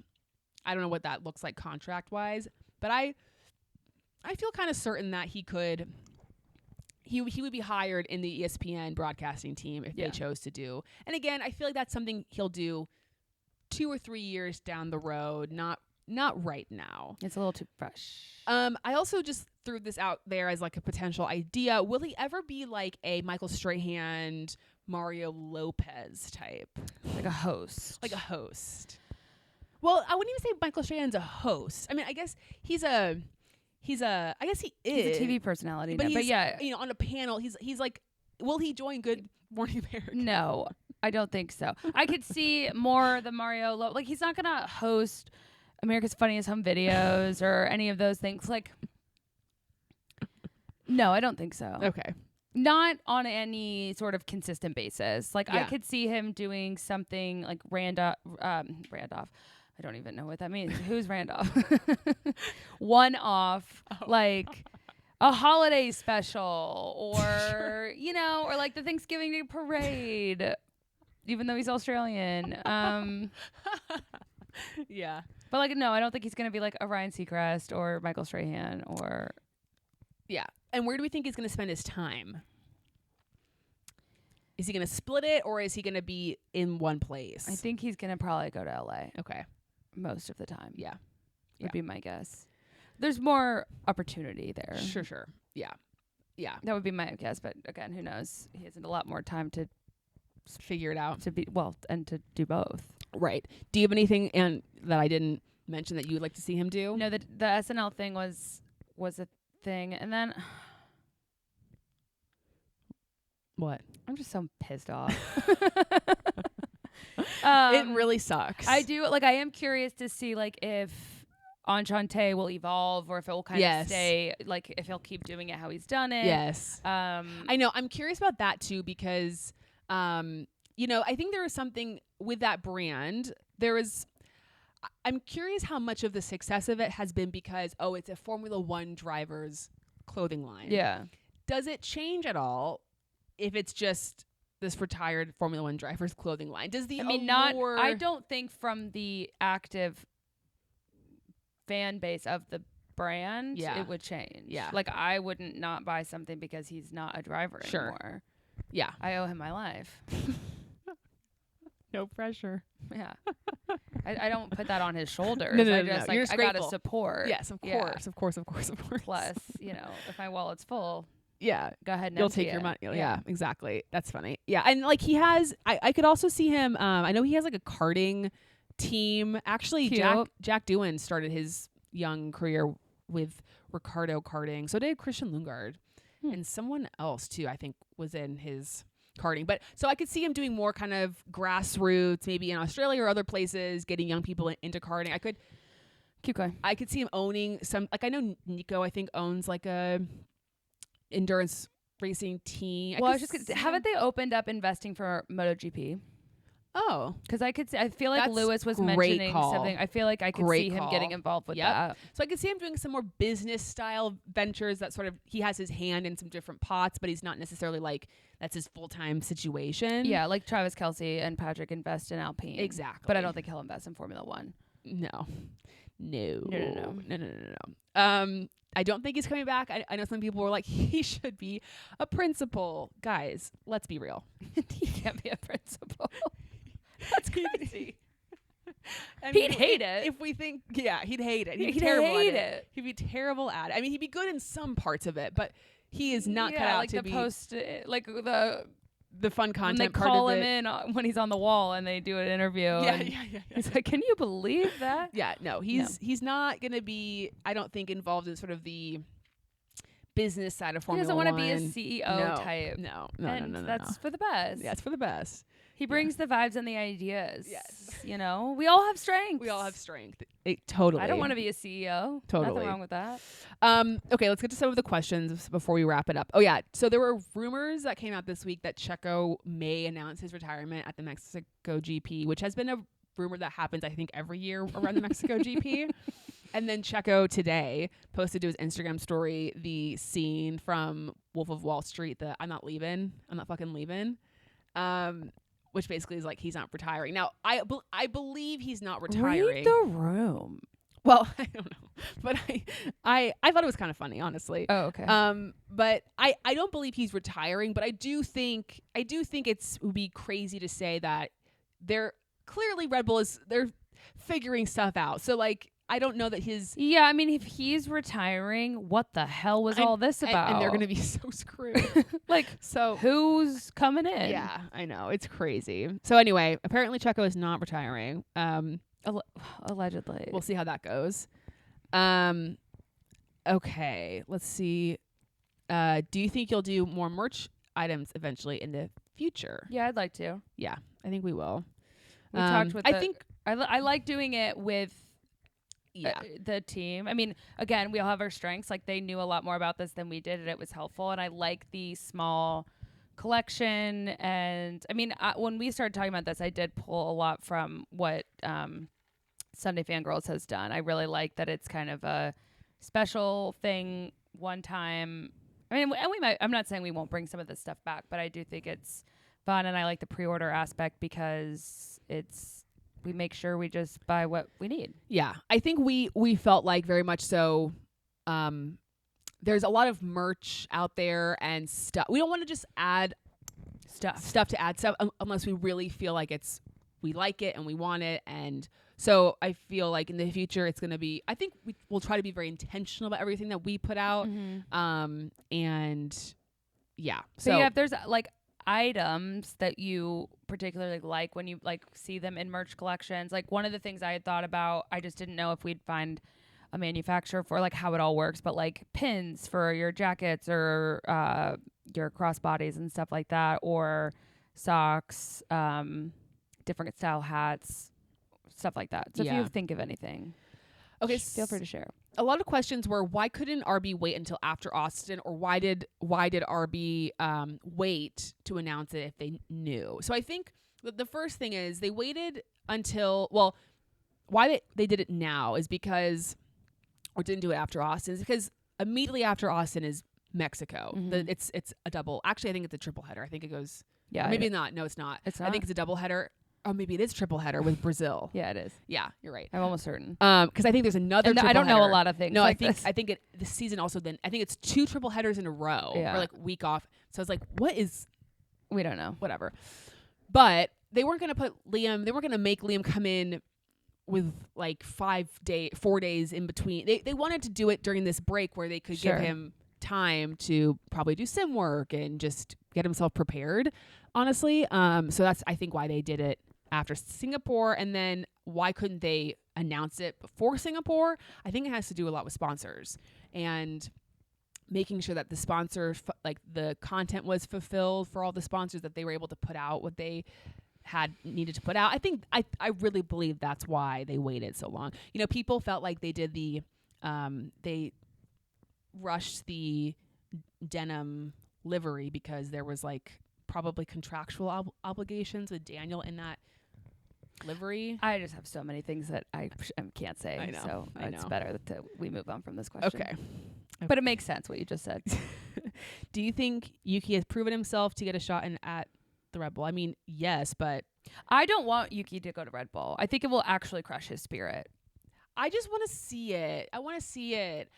what that looks like contract wise, but I feel kind of certain that he would be hired in the ESPN broadcasting team if they chose to do. And again, I feel like that's something he'll do 2 or 3 years down the road, not right now. It's a little too fresh. I also just threw this out there as like a potential idea. Will he ever be like a Michael Strahan, Mario Lopez type? Like a host. Well, I wouldn't even say Michael Strahan's a host. I mean, I guess I guess he is. He's a TV personality. But, but yeah. On a panel, he's like, will he join Good Morning America? No, I don't think so. I could see more the Mario, like he's not going to host America's Funniest Home Videos or any of those things. Like, no, I don't think so. Okay. Not on any sort of consistent basis. Like, I could see him doing something like Randolph. I don't even know what that means. Who's Randolph? One-off, like a holiday special or, or like the Thanksgiving Day parade, even though he's Australian. Yeah. But like, no, I don't think he's going to be like a Ryan Seacrest or Michael Strahan or. Yeah. And where do we think he's going to spend his time? Is he going to split it or is he going to be in one place? I think he's going to probably go to LA. Okay. Most of the time. Yeah. Would be my guess. There's more opportunity there. Sure. Yeah. Yeah. That would be my guess, but again, who knows? He has a lot more time to Figure it out. to be and to do both. Right. Do you have anything that I didn't mention that you would like to see him do? No, the SNL thing was a thing, and then What? I'm just so pissed off. It really sucks. I do I am curious to see like if Enchante will evolve or if it will kind of stay like if he'll keep doing it how he's done it. Yes. I know. I'm curious about that too because I think there is something with that brand. I'm curious how much of the success of it has been because it's a Formula One driver's clothing line. Yeah. Does it change at all if it's just this retired Formula One driver's clothing line? Does the allure... I don't think from the active fan base of the brand it would change. Yeah. Like I wouldn't not buy something because he's not a driver anymore. Yeah. I owe him my life. No pressure. Yeah. I don't put that on his shoulders. No. I You're just gotta grateful. support. Yes, of course. Plus, if my wallet's full, yeah, go ahead and you'll empty take your it. money. Yeah, exactly. That's funny. Yeah, and like he has, I could also see him. I know he has like a karting team. Actually, Cute. Jack Doohan started his young career with Ricardo karting. So did Christian Lundgaard, and someone else too. I think was in his karting. But so I could see him doing more kind of grassroots, maybe in Australia or other places, getting young people into karting. I could keep going. I could see him owning some. Like I know Nico, I think owns like a endurance racing team. Well, haven't they opened up investing for MotoGP? Oh, because I feel like That's Lewis was great mentioning call. something. I feel like I could Great see him call. getting involved with Yep. that. So I could see him doing some more business style ventures that sort of he has his hand in some different pots, but he's not necessarily like that's his full time situation. Yeah, like Travis Kelce and Patrick invest in Alpine. Exactly. But I don't think he'll invest in Formula One. No. No. I don't think he's coming back. I know some people were like, he should be a principal. Guys, let's be real. He can't be a principal. That's crazy. He'd hate it. If we think, he'd hate it. He'd terrible hate at it. He'd be terrible at it. I mean, he'd be good in some parts of it, but he is not cut out like to the be the fun when content they part call of him it. in when he's on the wall and they do an interview. Yeah. He's like, "Can you believe that?" Yeah, no, he's not going to be, I don't think, involved in sort of the business side of Formula One. He doesn't want to be a CEO type. No. That's for the best. Yeah, it's for the best. He brings the vibes and the ideas. Yes. We all have strengths. We all have strength. Totally. I don't want to be a CEO. Totally. Nothing wrong with that. Okay, let's get to some of the questions before we wrap it up. Oh, yeah. So there were rumors that came out this week that Checo may announce his retirement at the Mexico GP, which has been a rumor that happens, I think, every year around the Mexico GP. And then Checo today posted to his Instagram story the scene from Wolf of Wall Street, the I'm not fucking leaving. Which basically is like he's not retiring. Now, I believe he's not retiring. Read the room. Well, I don't know. But I thought it was kind of funny, honestly. Oh, okay. But I don't believe he's retiring, but I do think it would be crazy to say that they're clearly Red Bull they're figuring stuff out. So like I don't know that his... Yeah, I mean, if he's retiring, what the hell was all this about? And they're going to be so screwed. So who's coming in? Yeah, I know. It's crazy. So anyway, apparently Checo is not retiring. Allegedly. We'll see how that goes. Okay, let's see. Do you think you'll do more merch items eventually in the future? Yeah, I'd like to. Yeah, I think we will. We talked with I like doing it with the team. I mean, again, we all have our strengths. Like they knew a lot more about this than we did, and it was helpful. And I like the small collection. And I mean, when we started talking about this, I did pull a lot from what Sunday Fangirls has done. I really like that it's kind of a special thing one time. I mean, and we might. I'm not saying we won't bring some of this stuff back, but I do think it's fun, and I like the pre-order aspect because we make sure we just buy what we need. Yeah. I think we felt like very much so there's a lot of merch out there and stuff. We don't want to just add stuff to add stuff unless we really feel like we like it and we want it and So I feel like in the future it's going to be, I think we'll try to be very intentional about everything that we put out. And yeah. So yeah, if there's like items that you particularly like when you like see them in merch collections, like one of the things I had thought about, I just didn't know if we'd find a manufacturer for like how it all works, but like pins for your jackets or your crossbodies and stuff like that, or socks, different style hats, stuff like that. So if you think of anything, okay, feel free to share. A lot of questions were, why couldn't RB wait until after Austin, or why did RB wait to announce it if they knew? So I think the first thing is they waited until, well, why they did it now is because, or didn't do it after Austin, is because immediately after Austin is Mexico. It's a double. Actually, I think it's a triple header. I think it goes. Yeah. Maybe not. No, it's not. I think it's a double header. Oh, maybe it is triple header with Brazil. Yeah, it is. Yeah, you're right. I'm almost certain. Because I think there's another. And triple I don't header. know a lot of things. No, like I think this season also. Then I think it's 2 triple headers in a row, or like week off. So I was like, what is? We don't know. Whatever. But they weren't gonna put Liam. They weren't gonna make Liam come in with like 4 days in between. They wanted to do it during this break where they could give him time to probably do sim work and just get himself prepared. Honestly, so that's I think why they did it after Singapore. And then why couldn't they announce it before Singapore? I think it has to do a lot with sponsors and making sure that the sponsor, like the content was fulfilled for all the sponsors, that they were able to put out what they had needed to put out. I think I really believe that's why they waited so long. You know, people felt like they did they rushed the denim livery because there was like probably contractual obligations with Daniel in that livery. I just have so many things that I can't say. I know. So I know. It's better that we move on from this question. Okay. But it makes sense what you just said. Do you think Yuki has proven himself to get a shot at the Red Bull? I mean, yes, but I don't want Yuki to go to Red Bull. I think it will actually crush his spirit. I just want to see it. I want to see it.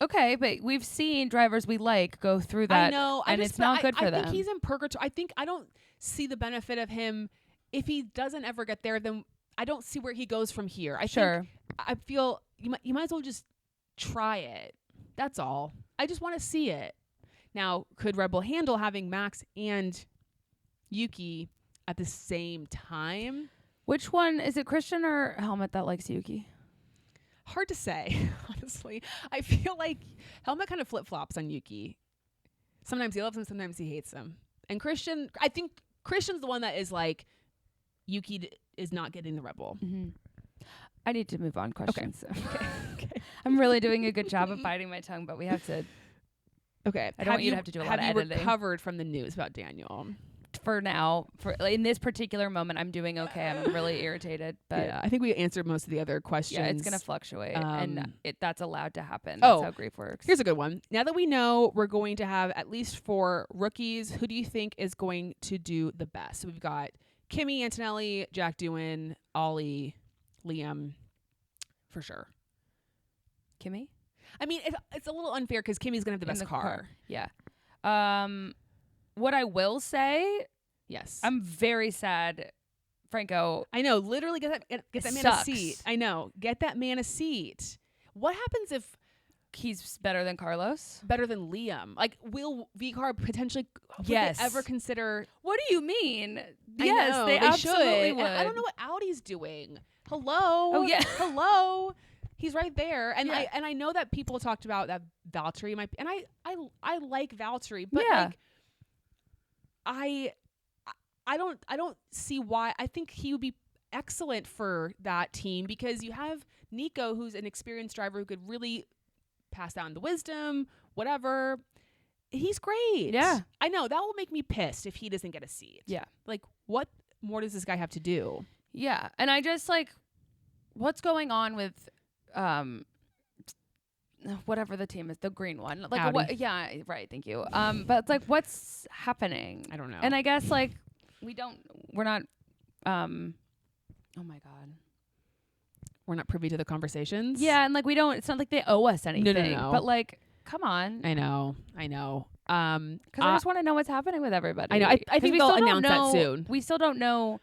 Okay, but we've seen drivers we like go through that. I know, and it's not good for them. I think he's in purgatory. I don't see the benefit of him. If he doesn't ever get there, then I don't see where he goes from here. I feel you might as well just try it. That's all. I just want to see it. Now, could Red Bull handle having Max and Yuki at the same time? Which one is it, Christian or Helmut that likes Yuki? Hard to say, honestly. I feel like Helmut kind of flip-flops on Yuki. Sometimes he loves him, sometimes he hates him. And Christian, I think Christian's the one that is like, Yuki is not getting the Red Bull. Mm-hmm. I need to move on questions. Okay. Okay. I'm really doing a good job of biting my tongue, but we have to. Okay. I don't want you to have to do a lot of editing. Have you recovered from the news about Daniel? For now, in this particular moment, I'm doing okay. I'm really irritated, but yeah, I think we answered most of the other questions. Yeah, it's gonna fluctuate, and that's allowed to happen. That's how grief works. Here's a good one. Now that we know we're going to have at least 4 rookies, who do you think is going to do the best? So we've got Kimi, Antonelli, Jack Doohan, Ollie, Liam, for sure. Kimi? I mean, it's a little unfair because Kimi's gonna have the best car. Yeah. What I will say, yes, I'm very sad. Franco, I know. Literally, get that man a seat. I know. Get that man a seat. What happens if he's better than Carlos? Better than Liam? Like, will VCAR potentially? Yes. Would they ever consider? What do you mean? Yes, they absolutely would. I don't know what Audi's doing. Hello. Oh yeah. Hello. He's right there, and I know that people talked about that Valtteri might, and I like Valtteri, but like. I don't see why. I think he would be excellent for that team because you have Nico, who's an experienced driver who could really pass down the wisdom, whatever. He's great. Yeah. I know. That will make me pissed if he doesn't get a seat. Yeah. Like, what more does this guy have to do? Yeah. And I just like, what's going on with whatever the team is, the green one, like yeah, right, thank you. But it's like, what's happening? I don't know. And I guess like we're not oh my god, we're not privy to the conversations. Yeah, and like it's not like they owe us anything. No. But like, come on. I know. Because I just want to know what's happening with everybody. I know. I think they'll announce that soon. We still don't know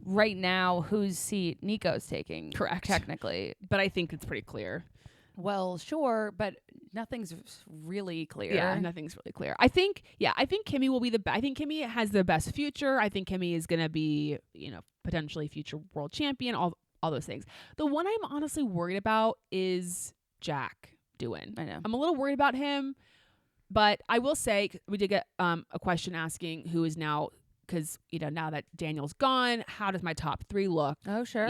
right now whose seat Nico's taking. Correct. Technically. But I think it's pretty clear. Well, sure, but nothing's really clear. Yeah, nothing's really clear. I think Kimmy will be I think Kimmy has the best future. I think Kimmy is going to be, potentially future world champion, all those things. The one I'm honestly worried about is Jack Doohan. I know. I'm a little worried about him, but I will say we did get a question asking who is now, because, now that Daniel's gone, how does my top 3 look? Oh, sure.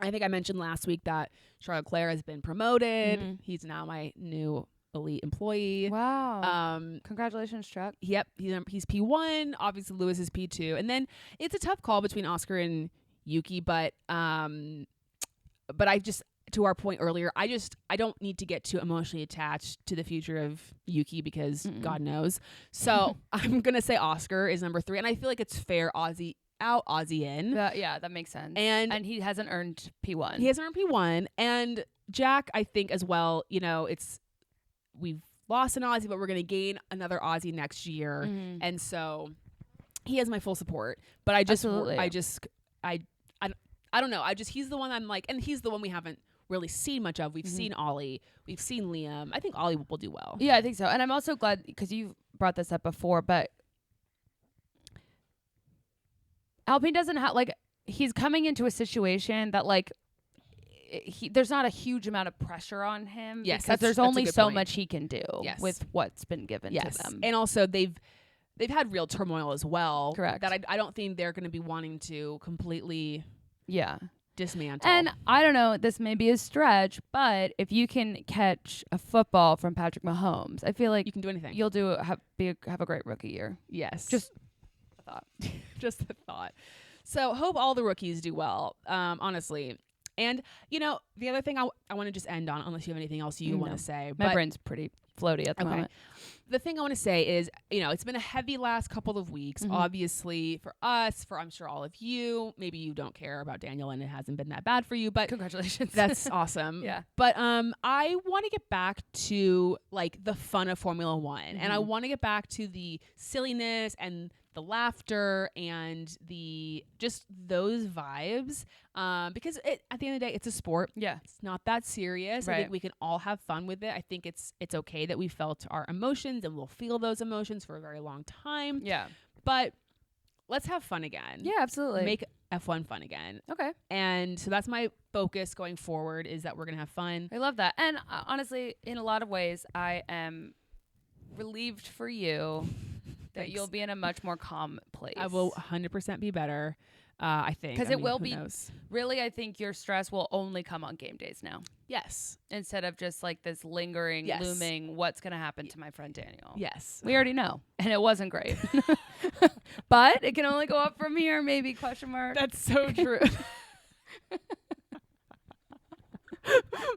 I think I mentioned last week that Charlotte Claire has been promoted. Mm-hmm. He's now my new elite employee. Wow. Congratulations, Chuck. Yep. He's P1. Obviously, Lewis is P2. And then it's a tough call between Oscar and Yuki, but I just, to our point earlier, I don't need to get too emotionally attached to the future of Yuki because God knows. So I'm going to say Oscar is number 3. And I feel like it's fair. Aussie out, Aussie in. Yeah, that makes sense. And he hasn't earned P1. He hasn't earned P1. And Jack, I think as well, we've lost an Aussie, but we're going to gain another Aussie next year. Mm-hmm. And so he has my full support. But I don't know. He's the one I'm like, and he's the one we haven't really seen much of. We've seen Ollie. We've seen Liam. I think Ollie will do well. Yeah, I think so. And I'm also glad, because you've brought this up before, but Alpine doesn't have, he's coming into a situation that, there's not a huge amount of pressure on him. Yes, because there's only so much he can do with what's been given to them. And also they've had real turmoil as well. Correct. That I don't think they're going to be wanting to completely dismantle. And I don't know, this may be a stretch, but if you can catch a football from Patrick Mahomes, I feel like you can do anything. You'll have a great rookie year. Yes. Just a thought. Just a thought. So hope all the rookies do well, honestly. And, the other thing I want to just end on, unless you have anything else you want to say. My brain's pretty floaty at the moment. The thing I want to say is, it's been a heavy last couple of weeks, obviously, for us, for I'm sure all of you. Maybe you don't care about Daniel and it hasn't been that bad for you, but congratulations. That's awesome. Yeah. But I want to get back to the fun of Formula One, and I want to get back to the silliness and the laughter and just those vibes, because at the end of the day, it's a sport. Yeah, it's not that serious. Right. I think we can all have fun with it. I think it's okay that we felt our emotions, and we'll feel those emotions for a very long time. Yeah, but let's have fun again. Yeah, absolutely. Make F1 fun again. Okay. And so that's my focus going forward, is that we're gonna have fun. I love that. And honestly, in a lot of ways, I am relieved for you that you'll be in a much more calm place. I will 100% be better, I think. Because it will be, knows? Really, I think your stress will only come on game days now. Yes. Instead of just this lingering, looming, what's going to happen to my friend Daniel. Yes. We already know. And it wasn't great. But it can only go up from here, maybe, question mark. That's so true.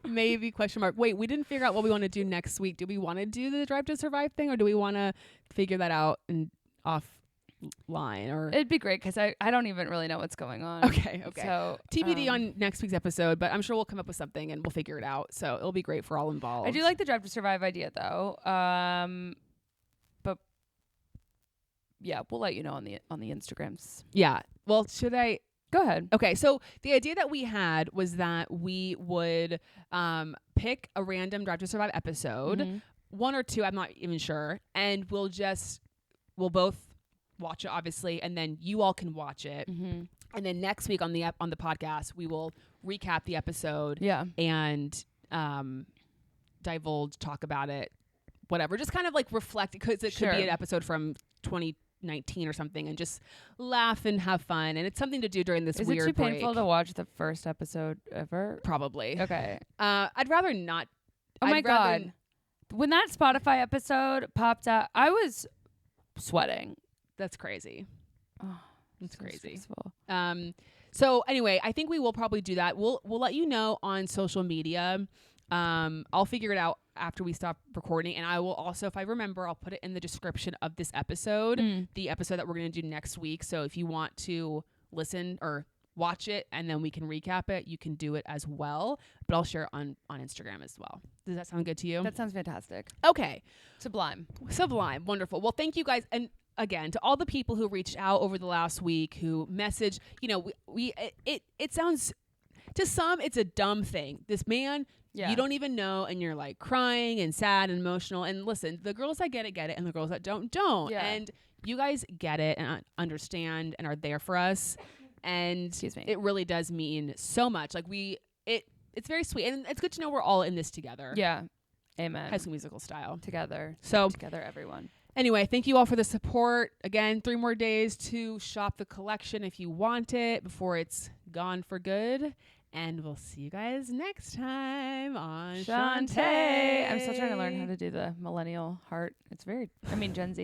Maybe, question mark. Wait, we didn't figure out what we want to do next week. Do we want to do the Drive to Survive thing, or do we want to figure that out and offline? Or it'd be great, because I don't even really know what's going on. Okay. So TBD on next week's episode, but I'm sure we'll come up with something and we'll figure it out. So it'll be great for all involved. I do like the Drive to Survive idea, though. But yeah, we'll let you know on the Instagrams. Yeah. Well, should I? Go ahead. Okay, so the idea that we had was that we would pick a random Drive to Survive episode, 1 or 2, I'm not even sure, and we'll both watch it, obviously, and then you all can watch it. And then next week on the podcast, we will recap the episode, and divulge, talk about it, whatever, just kind of reflect, because it could be an episode from 2019 or something, and just laugh and have fun, and it's something to do during this weird break. Is it too painful to watch the first episode ever? Probably. Okay. I'd rather not. Oh my God. When that Spotify episode popped out, I was sweating. That's crazy. Oh, that's so crazy. Stressful. So anyway, I think we will probably do that. We'll let you know on social media. I'll figure it out after we stop recording, and I will also, if I remember, I'll put it in the description of this episode, the episode that we're going to do next week. So if you want to listen or watch it and then we can recap it, you can do it as well, but I'll share it on Instagram as well. Does that sound good to you? That sounds fantastic. Okay. Sublime. Wonderful. Well, thank you guys. And again, to all the people who reached out over the last week, who messaged, you know, it sounds, to some, it's a dumb thing. This man, Yeah. you don't even know, and you're like crying and sad and emotional. And listen, the girls that get it, and the girls that don't. Yeah. And you guys get it and understand and are there for us. And Excuse me. it really does mean so much. Like it's very sweet. And it's good to know we're all in this together. Yeah. Amen. High School Musical style. Together. So Together, everyone. anyway, thank you all for the support. Again, 3 more days to shop the collection if you want it before it's gone for good. And we'll see you guys next time on Shantae. I'm still trying to learn how to do the millennial heart. It's very, Gen Z.